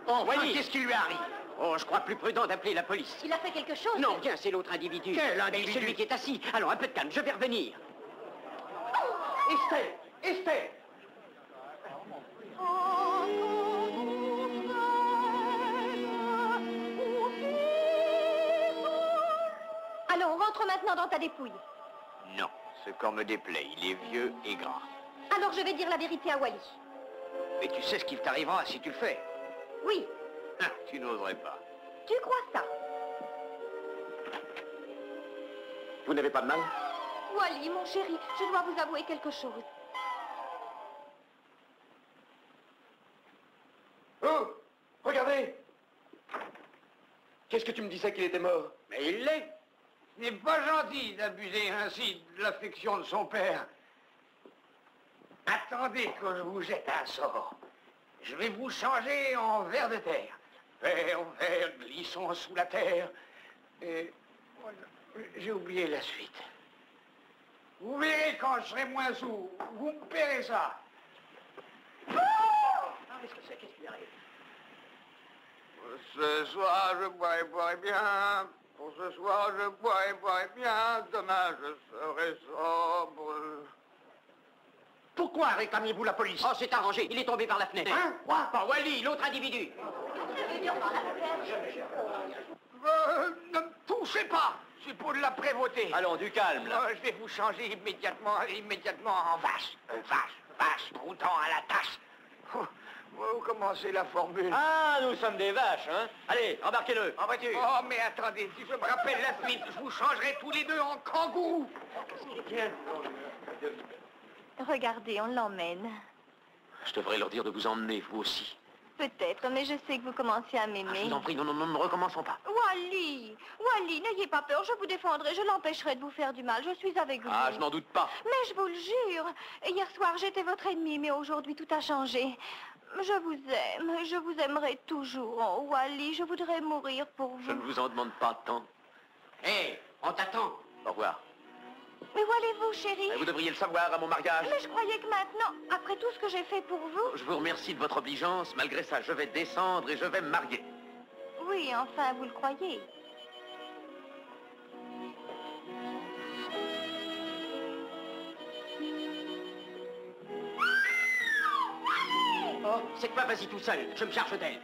Oh, Wally, qu'est-ce qui lui arrive? Oh, je crois plus prudent d'appeler la police. Il a fait quelque chose? Non, bien, c'est l'autre individu. Quel individu? Celui qui est assis. Allons, un peu de calme, je vais revenir. Esther, Esther. Allons, rentre maintenant dans ta dépouille. Non, ce corps me déplaît. Il est vieux et gras. Alors je vais dire la vérité à Wally. Mais tu sais ce qui t'arrivera si tu le fais. Oui, Ah, tu n'oserais pas. tu crois ça? Vous n'avez pas de mal? Wally, mon chéri, je dois vous avouer quelque chose. Oh, regardez. Qu'est-ce que tu me disais qu'il était mort? Mais il l'est. Ce n'est pas gentil d'abuser ainsi de l'affection de son père. Attendez que je vous jette un sort. Je vais vous changer en ver de terre. Vers, glissons sous la terre. Et voilà, j'ai oublié la suite. Vous verrez quand je serai moins sourd. Vous me paierez ça. Qu'est-ce que c'est? Qu'est-ce qui lui arrive? Ce soir, je boirai bien. Pour ce soir, je boirai bien. Demain, je serai sobre. Pourquoi réclamez-vous la police? Oh, c'est arrangé, il est tombé par la fenêtre. Hein? Quoi? Pas Wally, l'autre individu. Ne me touchez pas. C'est pour de la prévôté. Allons, du calme, là. Je vais vous changer immédiatement en vache. Vache, broutant à la tâche. Vous commencez la formule. Ah, nous sommes des vaches, hein? Allez, embarquez-le, en voiture. Oh, mais attendez, si je me rappelle la suite, je vous changerai tous les deux en kangourou. Tiens. Regardez, on l'emmène. Je devrais leur dire de vous emmener, vous aussi. Peut-être, mais je sais que vous commencez à Ah, je m'aimer. vous en prie, non, ne recommençons pas. Wally, n'ayez pas peur, je vous défendrai, je l'empêcherai de vous faire du mal, je suis avec vous. Ah, je n'en doute pas. Mais je vous le jure, hier soir j'étais votre ennemi, mais aujourd'hui tout a changé. Je vous aime, je vous aimerai toujours. Oh, Wally, je voudrais mourir pour Je ne vous. vous en demande pas tant. Hé, on t'attend. Au revoir. Mais où allez-vous, chérie? Vous devriez le savoir à mon mariage. Mais je croyais que maintenant, après tout ce que j'ai fait pour vous... Je vous remercie de votre obligeance. Malgré ça, je vais descendre et je vais me marier. Oui, enfin, vous le croyez. Oh, c'est quoi, vas-y tout seul, je me charge d'elle.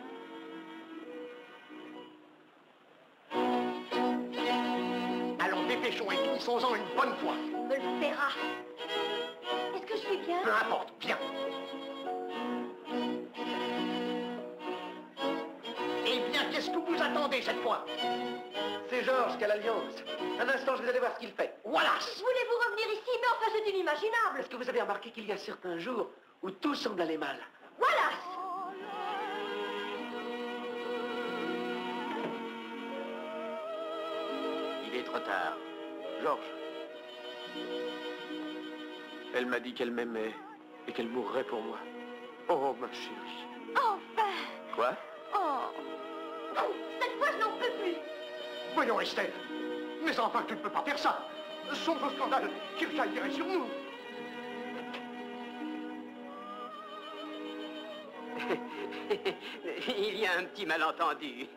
Allons, dépêchons et finissons-en une bonne fois. Me le fera. Est-ce que je suis bien? Peu importe, bien. Eh bien, qu'est-ce que vous attendez cette fois? C'est Georges qui a l'alliance. Un instant, je vais aller voir ce qu'il fait. Wallace! Voulez-vous revenir ici? Mais enfin, c'est inimaginable. Est-ce que vous avez remarqué qu'il y a certains jours où tout semble aller mal? Wallace! Il est trop tard. Georges. Elle m'a dit qu'elle m'aimait et qu'elle mourrait pour moi. Oh, ma chérie. Enfin! Quoi? Oh! Cette fois, je n'en peux plus! Voyons, Estelle. Mais enfin, tu ne peux pas faire ça. Songe au scandale qui rejaillirait sur nous. Il y a un petit malentendu.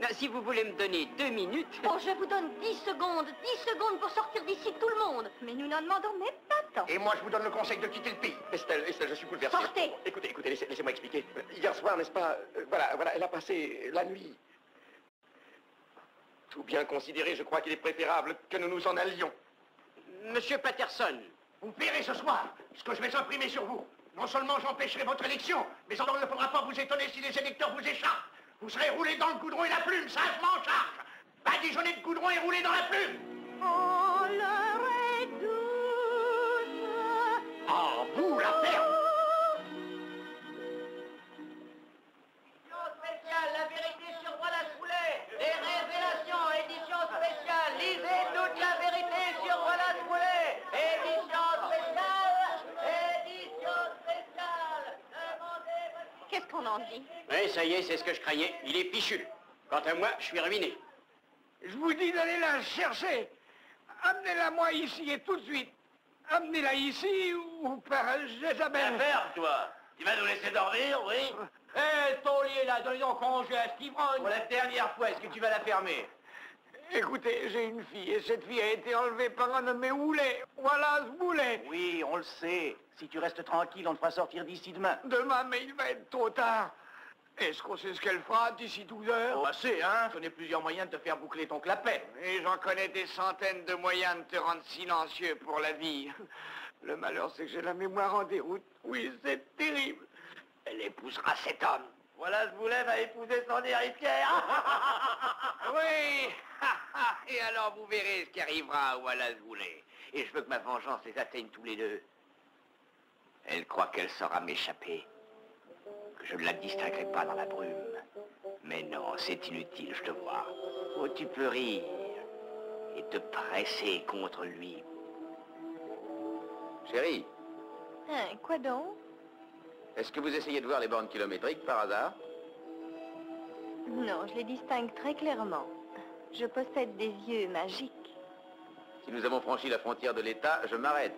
Non, si vous voulez me donner 2 minutes... Oh, je vous donne 10 secondes. 10 secondes pour sortir d'ici tout le monde. Mais nous n'en demandons même pas tant. Et moi, je vous donne le conseil de quitter le pays. Estelle, je suis bouleversé. Sortez! Écoutez, laissez-moi expliquer. Hier soir, n'est-ce pas, voilà, elle a passé la nuit. Tout bien considéré, je crois qu'il est préférable que nous nous en allions. Monsieur Patterson, Vous paierez ce soir ce que je vais imprimer sur vous. Non seulement j'empêcherai votre élection, mais alors il ne faudra pas vous étonner si les électeurs vous échappent. Vous serez roulé dans le goudron et la plume, sagement en charge. Badigeonné de goudron et roulé dans la plume. Oh, l'heure est douce. Ah, vous, la ferme. Édition spéciale, la vérité sur Wallace Boulet. Les révélations, édition spéciale. Lisez toute la vérité sur Wallace Boulet. Édition spéciale. Édition spéciale. Demandez votre... Qu'est-ce qu'on en dit? Oui, ça y est, c'est ce que je craignais. Il est fichu. Quant à moi, je suis ruiné. Je vous dis d'aller la chercher. Amenez-la moi ici et tout de suite. Amenez-la ici ou par Jézabel. Ferme, toi. Tu vas nous laisser dormir, oui? Hé, ton lit est là, donne donc congé à Steve. Pour la dernière fois, est-ce que tu vas la fermer? Écoutez, j'ai une fille et cette fille a été enlevée par un nommé Houlet. Voilà ce Boulet. Oui, on le sait. Si tu restes tranquille, on te fera sortir d'ici demain. Demain, mais il va être trop tard. Est-ce qu'on sait ce qu'elle fera d'ici 12 heures? Oh, assez, hein? Je connais plusieurs moyens de te faire boucler ton clapet. Et j'en connais des centaines de moyens de te rendre silencieux pour la vie. Le malheur, c'est que j'ai la mémoire en déroute. Oui, c'est terrible. Elle épousera cet homme. Voilà, ce boulet va épouser son héritière. Oui. Et alors, vous verrez ce qui arrivera, voilà ce Boulet. Et je veux que ma vengeance les atteigne tous les deux. Elle croit qu'elle saura m'échapper, que je ne la distinguerai pas dans la brume. Mais non, c'est inutile, je te vois. Oh, tu peux rire et te presser contre lui. Chérie, Hein, quoi donc? est-ce que vous essayez de voir les bornes kilométriques par hasard? Non, je les distingue très clairement. Je possède des yeux magiques. Si nous avons franchi la frontière de l'État, je m'arrête.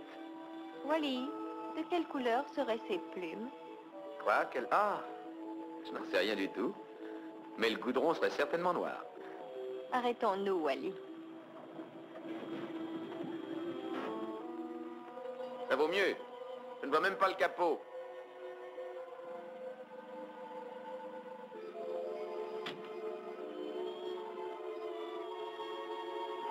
Wally, de quelle couleur seraient ces plumes? Quoi? Ah, je n'en sais rien du tout. Mais le goudron serait certainement noir. Arrêtons-nous, Wally. Ça vaut mieux. Je ne vois même pas le capot.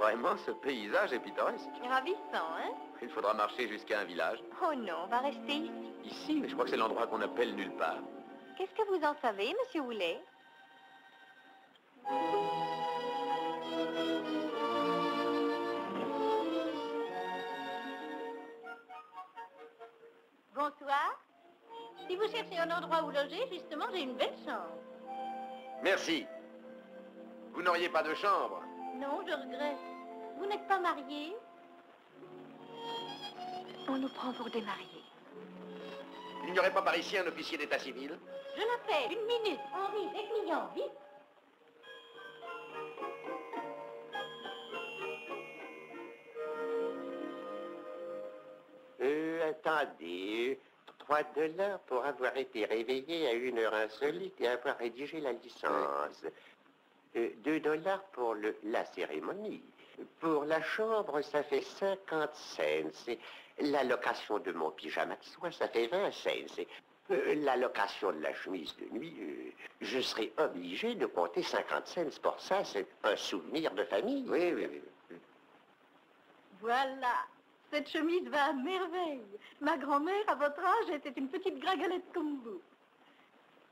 Vraiment, ce paysage est pittoresque. Ravissant, hein? Il faudra marcher jusqu'à un village. Oh non, on va rester ici. Ici, mais je crois que c'est l'endroit qu'on appelle nulle part. Qu'est-ce que vous en savez, Monsieur Houlet? Bonsoir. Si vous cherchez un endroit où loger, justement, j'ai une belle chambre. Merci. Vous n'auriez pas de chambre? Non, je regrette. Vous n'êtes pas marié? On nous prend pour des mariés. Il n'y aurait pas par ici un officier d'état civil? Je l'appelle, une minute. Henri, des clients, vite. Attendez, 3 $ pour avoir été réveillé à une heure insolite et avoir rédigé la licence. 2 $ pour la cérémonie. Pour la chambre, ça fait 50 cents. La location de mon pyjama de soie, ça fait 20 cents. La location de la chemise de nuit, je serai obligé de compter 50 cents pour ça. C'est un souvenir de famille. Oui, oui, oui. Voilà. Cette chemise va à merveille. Ma grand-mère, à votre âge, était une petite gringalette comme vous.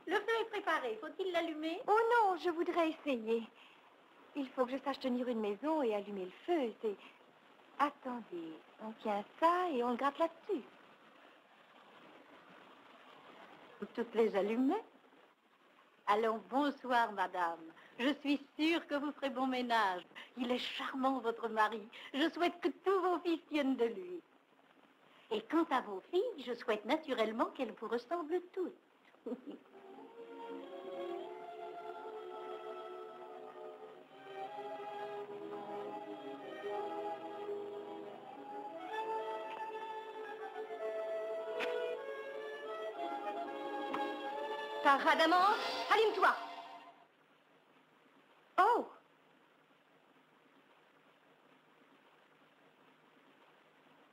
Le feu est préparé. Faut-il l'allumer? Oh non, je voudrais essayer. Il faut que je sache tenir une maison et allumer le feu. C'est... Attendez, on tient ça et on le gratte là-dessus. Toutes les allumettes. Allons, bonsoir, madame. Je suis sûre que vous ferez bon ménage. Il est charmant, votre mari. Je souhaite que tous vos fils tiennent de lui. Et quant à vos filles, je souhaite naturellement qu'elles vous ressemblent toutes. Par Radamant, allume-toi. Oh!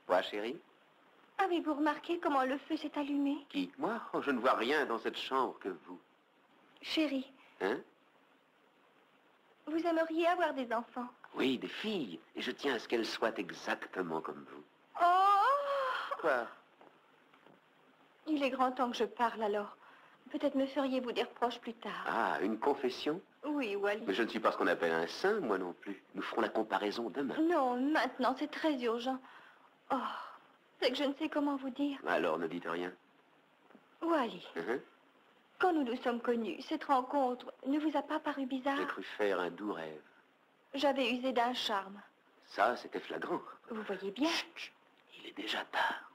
Quoi, chérie? Avez-vous remarqué comment le feu s'est allumé? Qui? Moi? Oh, je ne vois rien dans cette chambre que vous. Chérie, Hein? vous aimeriez avoir des enfants? Oui, des filles. Et je tiens à ce qu'elles soient exactement comme vous. Oh! Quoi? Il est grand temps que je parle alors. Peut-être me feriez-vous des reproches plus tard. Ah, une confession? Oui, Wally. Mais je ne suis pas ce qu'on appelle un saint, moi non plus. Nous ferons la comparaison demain. Non, maintenant, c'est très urgent. Oh, c'est que je ne sais comment vous dire. Alors, ne dites rien. Wally, Hein? quand nous nous sommes connus, cette rencontre ne vous a pas paru bizarre? J'ai cru faire un doux rêve. J'avais usé d'un charme. Ça, c'était flagrant. Vous voyez bien. Chut, il est déjà tard.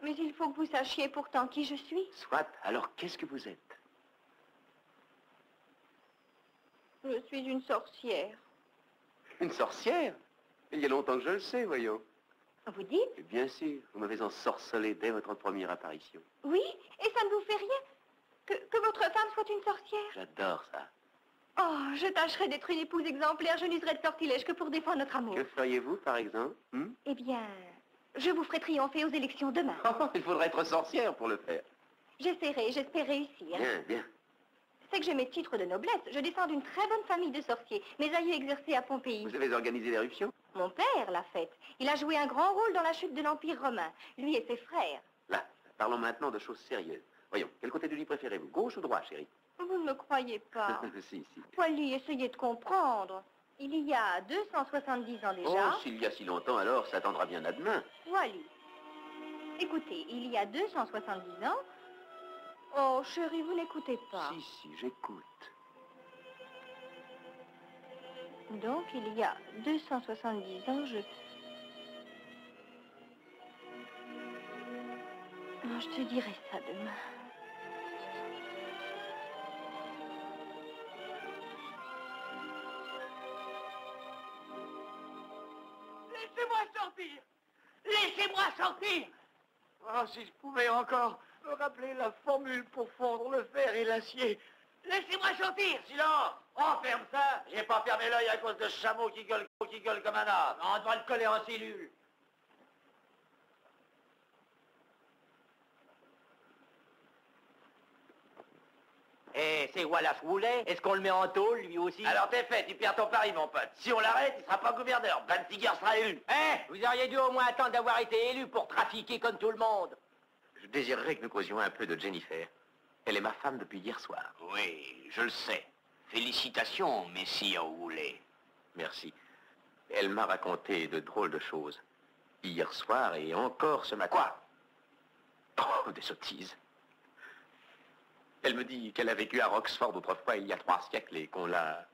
Mais il faut que vous sachiez pourtant qui je suis. Soit, alors qu'est-ce que vous êtes? Je suis une sorcière. Une sorcière? Il y a longtemps que je le sais, voyons. Vous dites? Et bien sûr, vous m'avez ensorcelé dès votre première apparition. Oui? Et ça ne vous fait rien? Que votre femme soit une sorcière? J'adore ça. Oh, je tâcherai d'être une épouse exemplaire. Je n'userai de sortilège que pour défendre notre amour. Que feriez-vous, par exemple? Eh bien, je vous ferai triompher aux élections demain. Oh, il faudrait être sorcière pour le faire. J'essaierai, j'espère réussir. Bien, bien. C'est que j'ai mes titres de noblesse. Je descends d'une très bonne famille de sorciers. Mes aïeux exerçaient à Pompéi. Vous avez organisé l'éruption? Mon père l'a faite. Il a joué un grand rôle dans la chute de l'Empire romain. Lui et ses frères. Là, parlons maintenant de choses sérieuses. Voyons, quel côté du lit préférez-vous? Gauche ou droit, chérie? Vous ne me croyez pas. Si, si. Wally, essayez de comprendre. Il y a 270 ans déjà... Oh, s'il y a si longtemps, alors, ça attendra bien à demain. Wally, écoutez, il y a 270 ans... Oh, chérie, vous n'écoutez pas. Si, si, j'écoute. Donc, il y a 270 ans, Oh, je te dirai ça demain. Laissez-moi sortir! Laissez-moi sortir! Oh, si je pouvais encore me rappeler la formule pour fondre le fer et l'acier. Laissez-moi sortir! Silence! On ferme ça! J'ai pas fermé l'œil à cause de ce chameau qui gueule comme un âne. On doit le coller en cellule. Eh, c'est Wallace Woolley. Est-ce qu'on le met en tôle, lui aussi? Alors t'es fait, tu perds ton pari, mon pote. Si on l'arrête, il sera pas gouverneur. Bantiger sera élu. Hein? Vous auriez dû au moins attendre d'avoir été élu pour trafiquer comme tout le monde. Je désirerais que nous causions un peu de Jennifer. Elle est ma femme depuis hier soir. Oui, je le sais. Félicitations, messire Woolley. Merci. Elle m'a raconté de drôles de choses. Hier soir et encore ce matin. Quoi? Oh, des sottises. Elle me dit qu'elle a vécu à Roxford autrefois, il y a 3 siècles, et qu'on l'a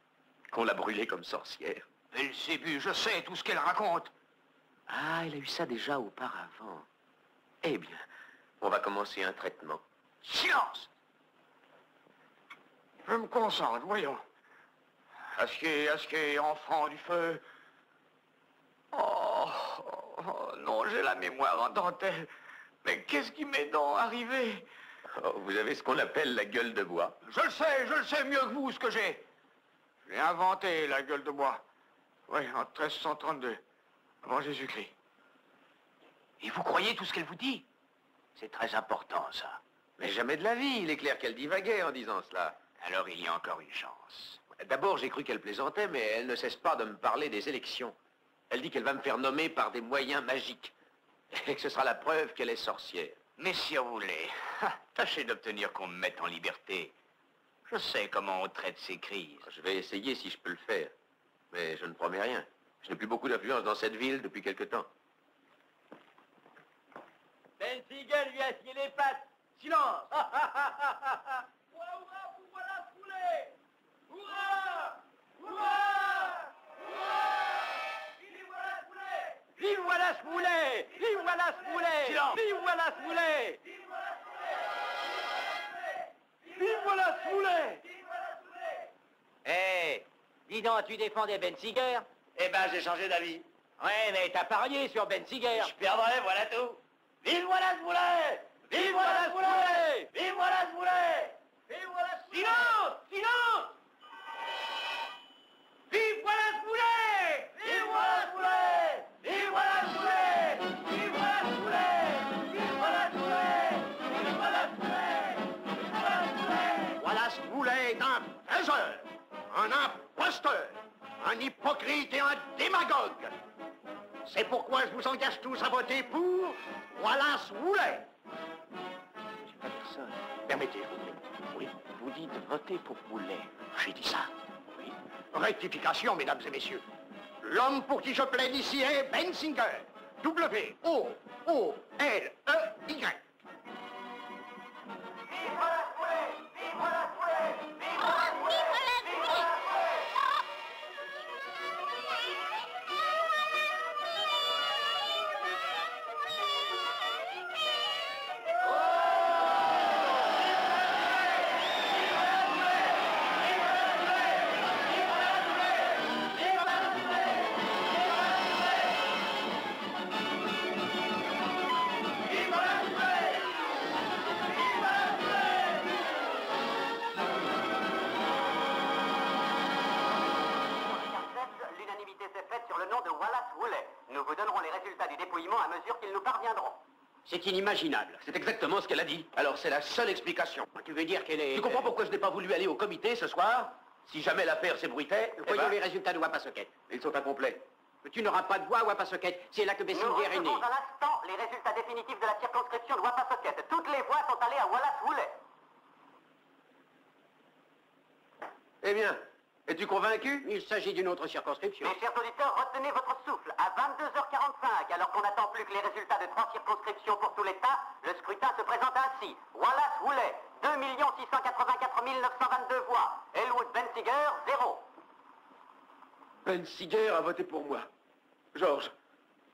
brûlée comme sorcière. Belzébuth, je sais tout ce qu'elle raconte. Ah, elle a eu ça déjà auparavant. Eh bien, on va commencer un traitement. Silence! Je me concentre, voyons. Acier, enfant du feu. Oh, non, j'ai la mémoire en dentelle. Mais qu'est-ce qui m'est donc arrivé? Oh, vous avez ce qu'on appelle la gueule de bois. Je le sais mieux que vous ce que j'ai. J'ai inventé la gueule de bois. Oui, en 1332, avant Jésus-Christ. Et vous croyez tout ce qu'elle vous dit? C'est très important, ça. Mais jamais de la vie, il est clair qu'elle divaguait en disant cela. Alors il y a encore une chance. D'abord, j'ai cru qu'elle plaisantait, mais elle ne cesse pas de me parler des élections. Elle dit qu'elle va me faire nommer par des moyens magiques. Et que ce sera la preuve qu'elle est sorcière. Messire Woolley, tâchez d'obtenir qu'on me mette en liberté. Je sais comment on traite ces crises. Je vais essayer si je peux le faire. Mais je ne promets rien. Je n'ai plus beaucoup d'influence dans cette ville depuis quelque temps. Bensiegel lui a scié les pattes. Silence! Hurrah, pour Wallace Woolley! Hurrah! Hurrah! Hurrah! Vive Wallace Woolley! Vive Wallace Moulet! Vive Wallace Moulet! Silence! Vive Wallace Moulet! Vive Wallace Moulet! Eh, dis donc, tu défendais Ben Seeger? Eh ben, j'ai changé d'avis. Ouais, mais t'as parié sur Ben Seeger. Je perdrai, voilà tout. Vive Wallace Moulet! Vive Wallace Moulet! Vive Wallace Moulet! Vive Wallace Moulet! Silence! Silence! Vive Wallace Moulet! Vive Wallace Moulet! Vive Wallace Moulet! Vive Wallace Moulet! Vive Wallace Moulet! Vive Wallace Moulet! Vive Wallace Moulet! Wallace Moulet est un faiseur, un imposteur, un hypocrite et un démagogue. C'est pourquoi je vous engage tous à voter pour Wallace Moulet. J'ai pas personne. Permettez-vous. Oui, vous dites voter pour Moulet. J'ai dit ça. Oui. Rectification, mesdames et messieurs. L'homme pour qui je plaide ici est Bensinger. W-O-O-L-E-Y. L'unanimité s'est faite sur le nom de Wallace Moulet. Nous vous donnerons les résultats du dépouillement à mesure qu'ils nous parviendront. C'est inimaginable. C'est exactement ce qu'elle a dit. Alors c'est la seule explication. Tu veux dire qu'elle est... Tu comprends pourquoi je n'ai pas voulu aller au comité ce soir? Si jamais l'affaire s'ébruitait, Voyons les résultats de Wapassocket. ils sont incomplets. Mais tu n'auras pas de voix à Wapassocket. C'est là que Bessinger est né. Nous recevons à l'instant les résultats définitifs de la circonscription de Wapassocket. Toutes les voix sont allées à Wallace Moulet. Eh bien, es-tu convaincu? Il s'agit d'une autre circonscription. Mes chers auditeurs, retenez votre souffle. À 22h45, alors qu'on n'attend plus que les résultats de 3 circonscriptions pour tout l'État, le scrutin se présente ainsi. Wallace Moulet, 2 684 922 voix. Elwood Bensinger, 0. Bensinger a voté pour moi. Georges,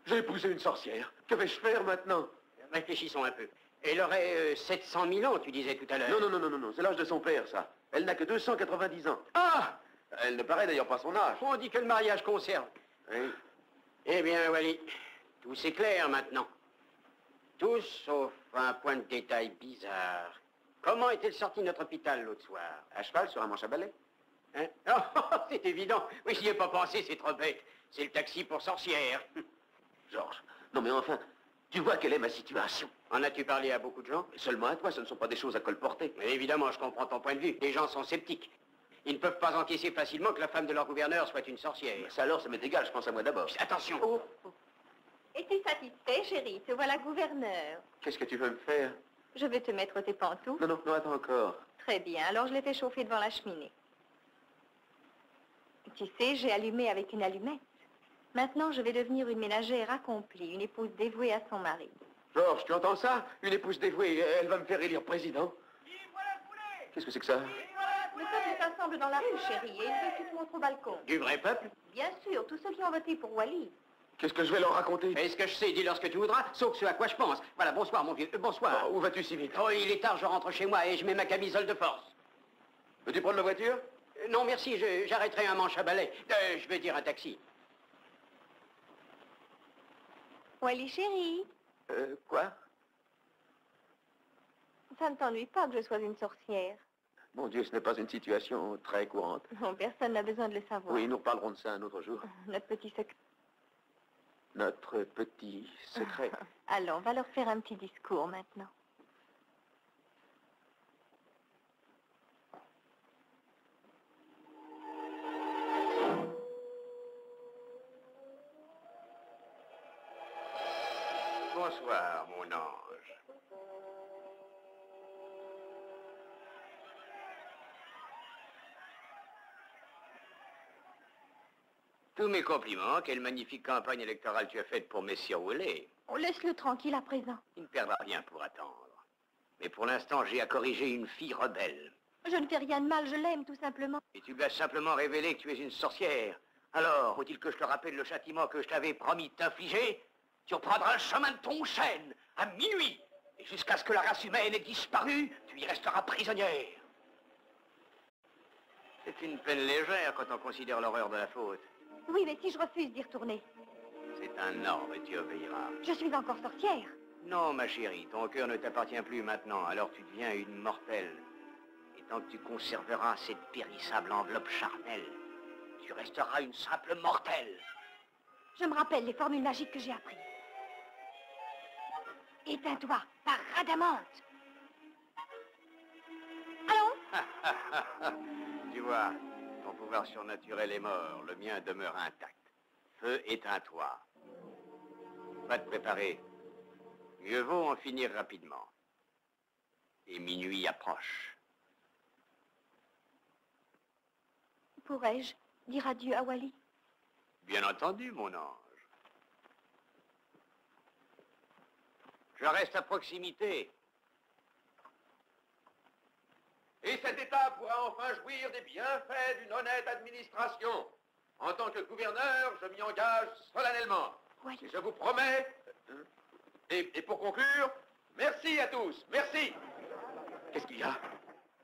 j'ai épousé une sorcière. Que vais-je faire maintenant? Réfléchissons un peu. Elle aurait 700 000 ans, tu disais tout à l'heure. Non, c'est l'âge de son père, ça. Elle n'a que 290 ans. Ah! Elle ne paraît d'ailleurs pas son âge. On dit que le mariage conserve. Oui. Eh bien, Wally, tout c'est clair maintenant. Tout sauf un point de détail bizarre. Comment est-elle sortie de notre hôpital l'autre soir? À cheval sur un manche à balai? Hein? Oh, c'est évident. Oui, j'y ai pas pensé, c'est trop bête. C'est le taxi pour sorcière. Georges, non mais enfin, tu vois quelle est ma situation. En as-tu parlé à beaucoup de gens? Seulement à toi, ce ne sont pas des choses à colporter. Mais évidemment, je comprends ton point de vue. Les gens sont sceptiques. Ils ne peuvent pas encaisser facilement que la femme de leur gouverneur soit une sorcière. Ça alors, ça m'est égal, je pense à moi d'abord. Attention. Oh. Es-tu satisfait, chérie? Te voilà gouverneur. Qu'est-ce que tu veux me faire? Je vais te mettre tes pantoufles. Non, attends encore. Très bien, alors je les fais chauffer devant la cheminée. Tu sais, j'ai allumé avec une allumette. Maintenant, je vais devenir une ménagère accomplie, une épouse dévouée à son mari. Georges, tu entends ça? Une épouse dévouée, elle va me faire élire président. Qu'est-ce que c'est que ça? Le peuple s'assemble dans la rue, chérie, et il veut que tu te montres au balcon. Du vrai peuple? Bien sûr, tous ceux qui ont voté pour Wally. Qu'est-ce que je vais leur raconter? Est-ce que je sais? Dis-leur ce que tu voudras, sauf ce à quoi je pense. Voilà, bonsoir, mon vieux. Bonsoir. Où vas-tu si vite? Oh, il est tard, je rentre chez moi et je mets ma camisole de force. Veux-tu prendre la voiture? Non, merci, j'arrêterai un manche à balai. Je veux dire un taxi. Wally, chérie, Quoi? ça ne t'ennuie pas que je sois une sorcière? Mon Dieu, ce n'est pas une situation très courante. Non, personne n'a besoin de le savoir. Oui, nous reparlerons de ça un autre jour. Notre petit secret. Notre petit secret. Allons, va leur faire un petit discours maintenant. Bonsoir, mon ange. Tous mes compliments. Quelle magnifique campagne électorale tu as faite pour Messieurs Ouellet. Oh, laisse-le tranquille à présent. Il ne perdra rien pour attendre. Mais pour l'instant, j'ai à corriger une fille rebelle. Je ne fais rien de mal, je l'aime tout simplement. Et tu lui as simplement révélé que tu es une sorcière. Alors, faut-il que je te rappelle le châtiment que je t'avais promis de t'infliger? Tu reprendras le chemin de ton chêne, à minuit. Et jusqu'à ce que la race humaine ait disparu, tu y resteras prisonnière. C'est une peine légère quand on considère l'horreur de la faute. Oui, mais si je refuse d'y retourner, C'est un ordre et tu obéiras. je suis encore sorcière. Non, ma chérie, ton cœur ne t'appartient plus maintenant, alors tu deviens une mortelle. Et tant que tu conserveras cette périssable enveloppe charnelle, tu resteras une simple mortelle. Je me rappelle les formules magiques que j'ai apprises. Éteins-toi par Radamante. Allons. Tu vois, ton pouvoir surnaturel est mort, le mien demeure intact. Feu, éteins-toi. Va te préparer. Mieux vaut en finir rapidement. Et minuit approche. Pourrais-je dire adieu à Wally? Bien entendu, mon ange. Je reste à proximité. Et cet État pourra enfin jouir des bienfaits d'une honnête administration. En tant que gouverneur, je m'y engage solennellement. Wally. Et je vous promets... Et pour conclure, merci à tous, merci. Qu'est-ce qu'il y a?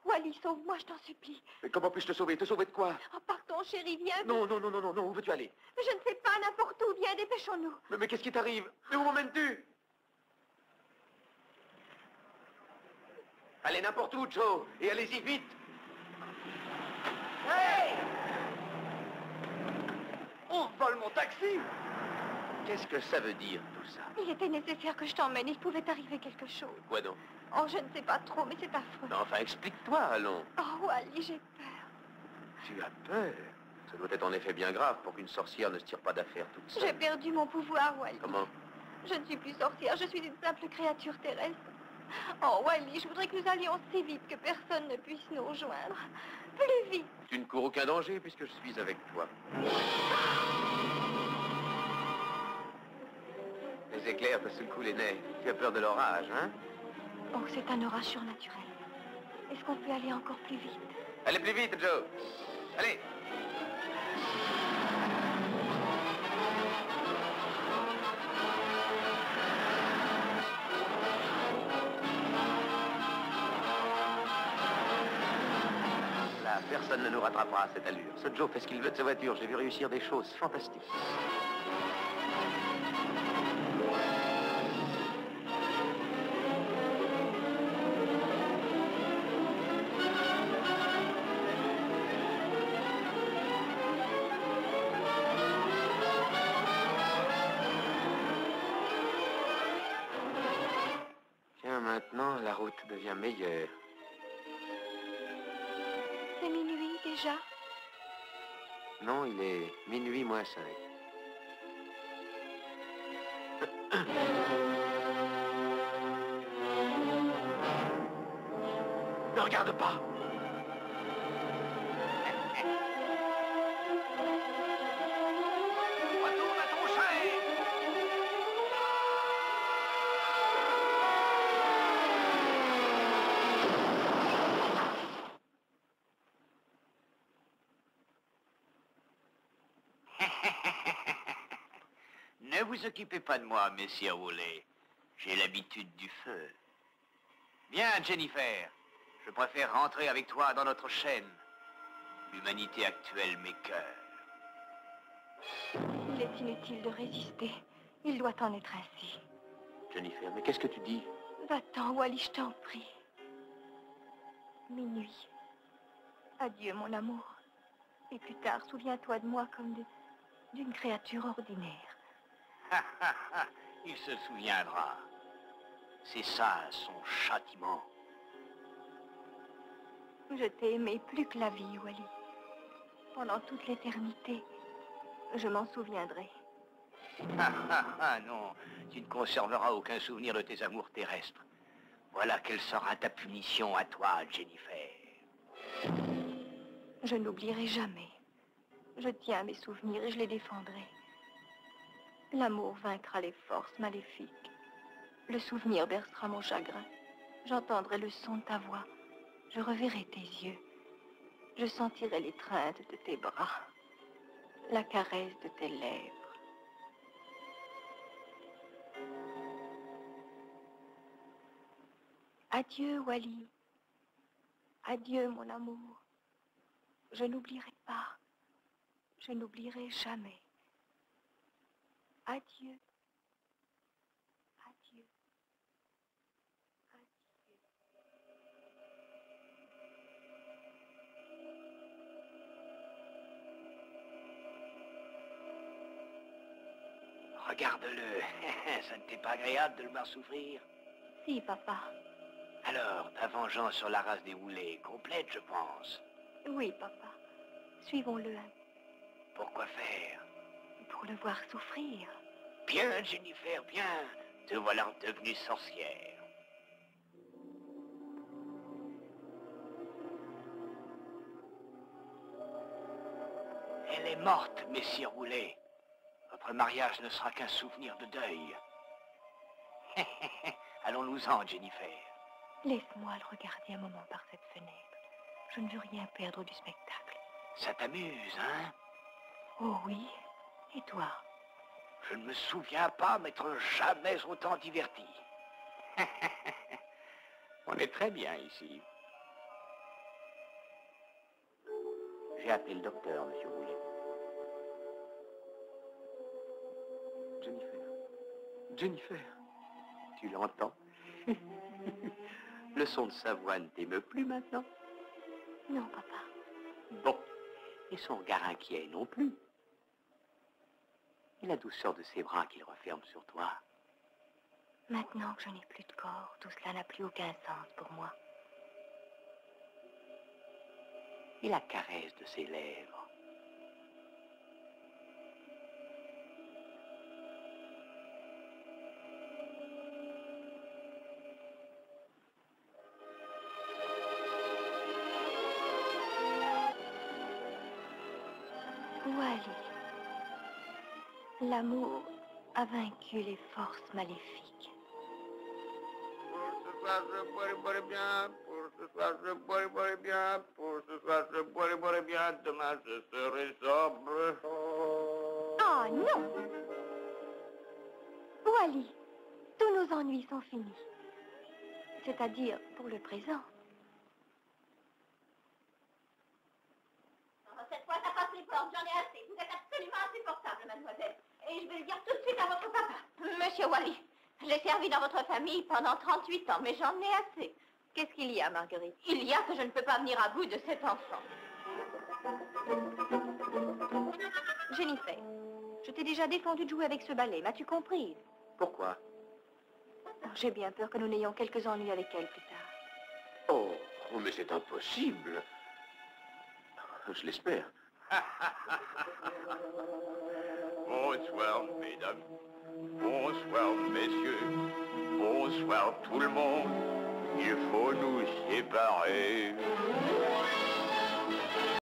Wally, sauve-moi, je t'en supplie. Mais comment puis-je te sauver? Te sauver de quoi? Oh, partons, chérie, viens. Non, où veux-tu aller? Je ne sais pas, n'importe où, viens, dépêchons-nous. Mais qu'est-ce qui t'arrive? Mais où m'emmènes-tu? Allez n'importe où, Joe, et allez-y vite. Hey! On vole mon taxi! Qu'est-ce que ça veut dire, tout ça? Il était nécessaire que je t'emmène, il pouvait arriver quelque chose. Quoi donc? Oh, je ne sais pas trop, mais c'est affreux. Mais enfin, explique-toi, allons. Oh, Wally, j'ai peur. Tu as peur? Ça doit être en effet bien grave pour qu'une sorcière ne se tire pas d'affaire toute seule. J'ai perdu mon pouvoir, Wally. Comment? Je ne suis plus sorcière, je suis une simple créature terrestre. Oh, Wally, je voudrais que nous allions si vite que personne ne puisse nous rejoindre. Plus vite. Tu ne cours aucun danger puisque je suis avec toi. Les éclairs te secouent les nez. Tu as peur de l'orage, hein? Oh, c'est un orage surnaturel. Est-ce qu'on peut aller encore plus vite? Allez plus vite, Joe. Allez. Là, personne ne nous rattrapera à cette allure. Ce Joe fait ce qu'il veut de sa voiture. J'ai vu réussir des choses fantastiques. Tiens, maintenant, la route devient meilleure. C'est minuit déjà. Non, il est minuit moins 5. Ne regarde pas! Retourne à ton chêne! Ne vous occupez pas de moi, messieurs Woolley. J'ai l'habitude du feu. Viens, Jennifer. Je préfère rentrer avec toi dans notre chaîne. L'humanité actuelle m'écoeure. Il est inutile de résister. Il doit en être ainsi. Jennifer, mais qu'est-ce que tu dis? Va-t'en, Wally, je t'en prie. Minuit. Adieu, mon amour. Et plus tard, souviens-toi de moi comme d'une créature ordinaire. Il se souviendra. C'est ça, son châtiment. Je t'ai aimé plus que la vie, Wally. Pendant toute l'éternité, je m'en souviendrai. Non, tu ne conserveras aucun souvenir de tes amours terrestres. Voilà quelle sera ta punition à toi, Jennifer. Je n'oublierai jamais. Je tiens à mes souvenirs et je les défendrai. L'amour vaincra les forces maléfiques. Le souvenir bercera mon chagrin. J'entendrai le son de ta voix. Je reverrai tes yeux. Je sentirai l'étreinte de tes bras. La caresse de tes lèvres. Adieu, Wally. Adieu, mon amour. Je n'oublierai pas. Je n'oublierai jamais. Adieu. Adieu. Regarde-le. Ça ne t'est pas agréable de le voir souffrir? Si, papa. Alors, ta vengeance sur la race des Wooley est complète, je pense. Oui, papa. Suivons-le. Pourquoi faire? Pour le voir souffrir. Bien, Jennifer, bien. Te voilà devenue sorcière. Elle est morte, messire Wooley. Votre mariage ne sera qu'un souvenir de deuil. Allons-nous-en, Jennifer. Laisse-moi le regarder un moment par cette fenêtre. Je ne veux rien perdre du spectacle. Ça t'amuse, hein? Oh oui. Et toi? Je ne me souviens pas m'être jamais autant diverti. On est très bien ici. J'ai appelé le docteur, monsieur Wooley. Jennifer. Jennifer. Tu l'entends? Le son de sa voix ne t'émeut plus maintenant? Non, papa. Bon. Et son regard inquiet non plus. Et la douceur de ses bras qu'il referme sur toi. Maintenant que je n'ai plus de corps, tout cela n'a plus aucun sens pour moi. Et la caresse de ses lèvres. Wally. L'amour a vaincu les forces maléfiques. Pour ce soir, je boirai bien. Pour ce soir, je boirai bien. Pour ce soir, je boirai bien. Demain, je serai sobre. Ah non! Wally, tous nos ennuis sont finis. C'est-à-dire pour le présent. Cette fois, ça passe les portes, j'en ai assez. Vous êtes absolument insupportable, mademoiselle. Et je vais le dire tout de suite à votre papa. Monsieur Wally, j'ai servi dans votre famille pendant 38 ans, mais j'en ai assez. Qu'est-ce qu'il y a, Marguerite? Il y a que je ne peux pas venir à bout de cet enfant. Jennifer, je t'ai déjà défendu de jouer avec ce balai, m'as-tu comprise? Pourquoi? J'ai bien peur que nous n'ayons quelques ennuis avec elle plus tard. Oh, mais c'est impossible. Je l'espère. Bonsoir, mesdames. Bonsoir, messieurs. Bonsoir, tout le monde. Il faut nous séparer.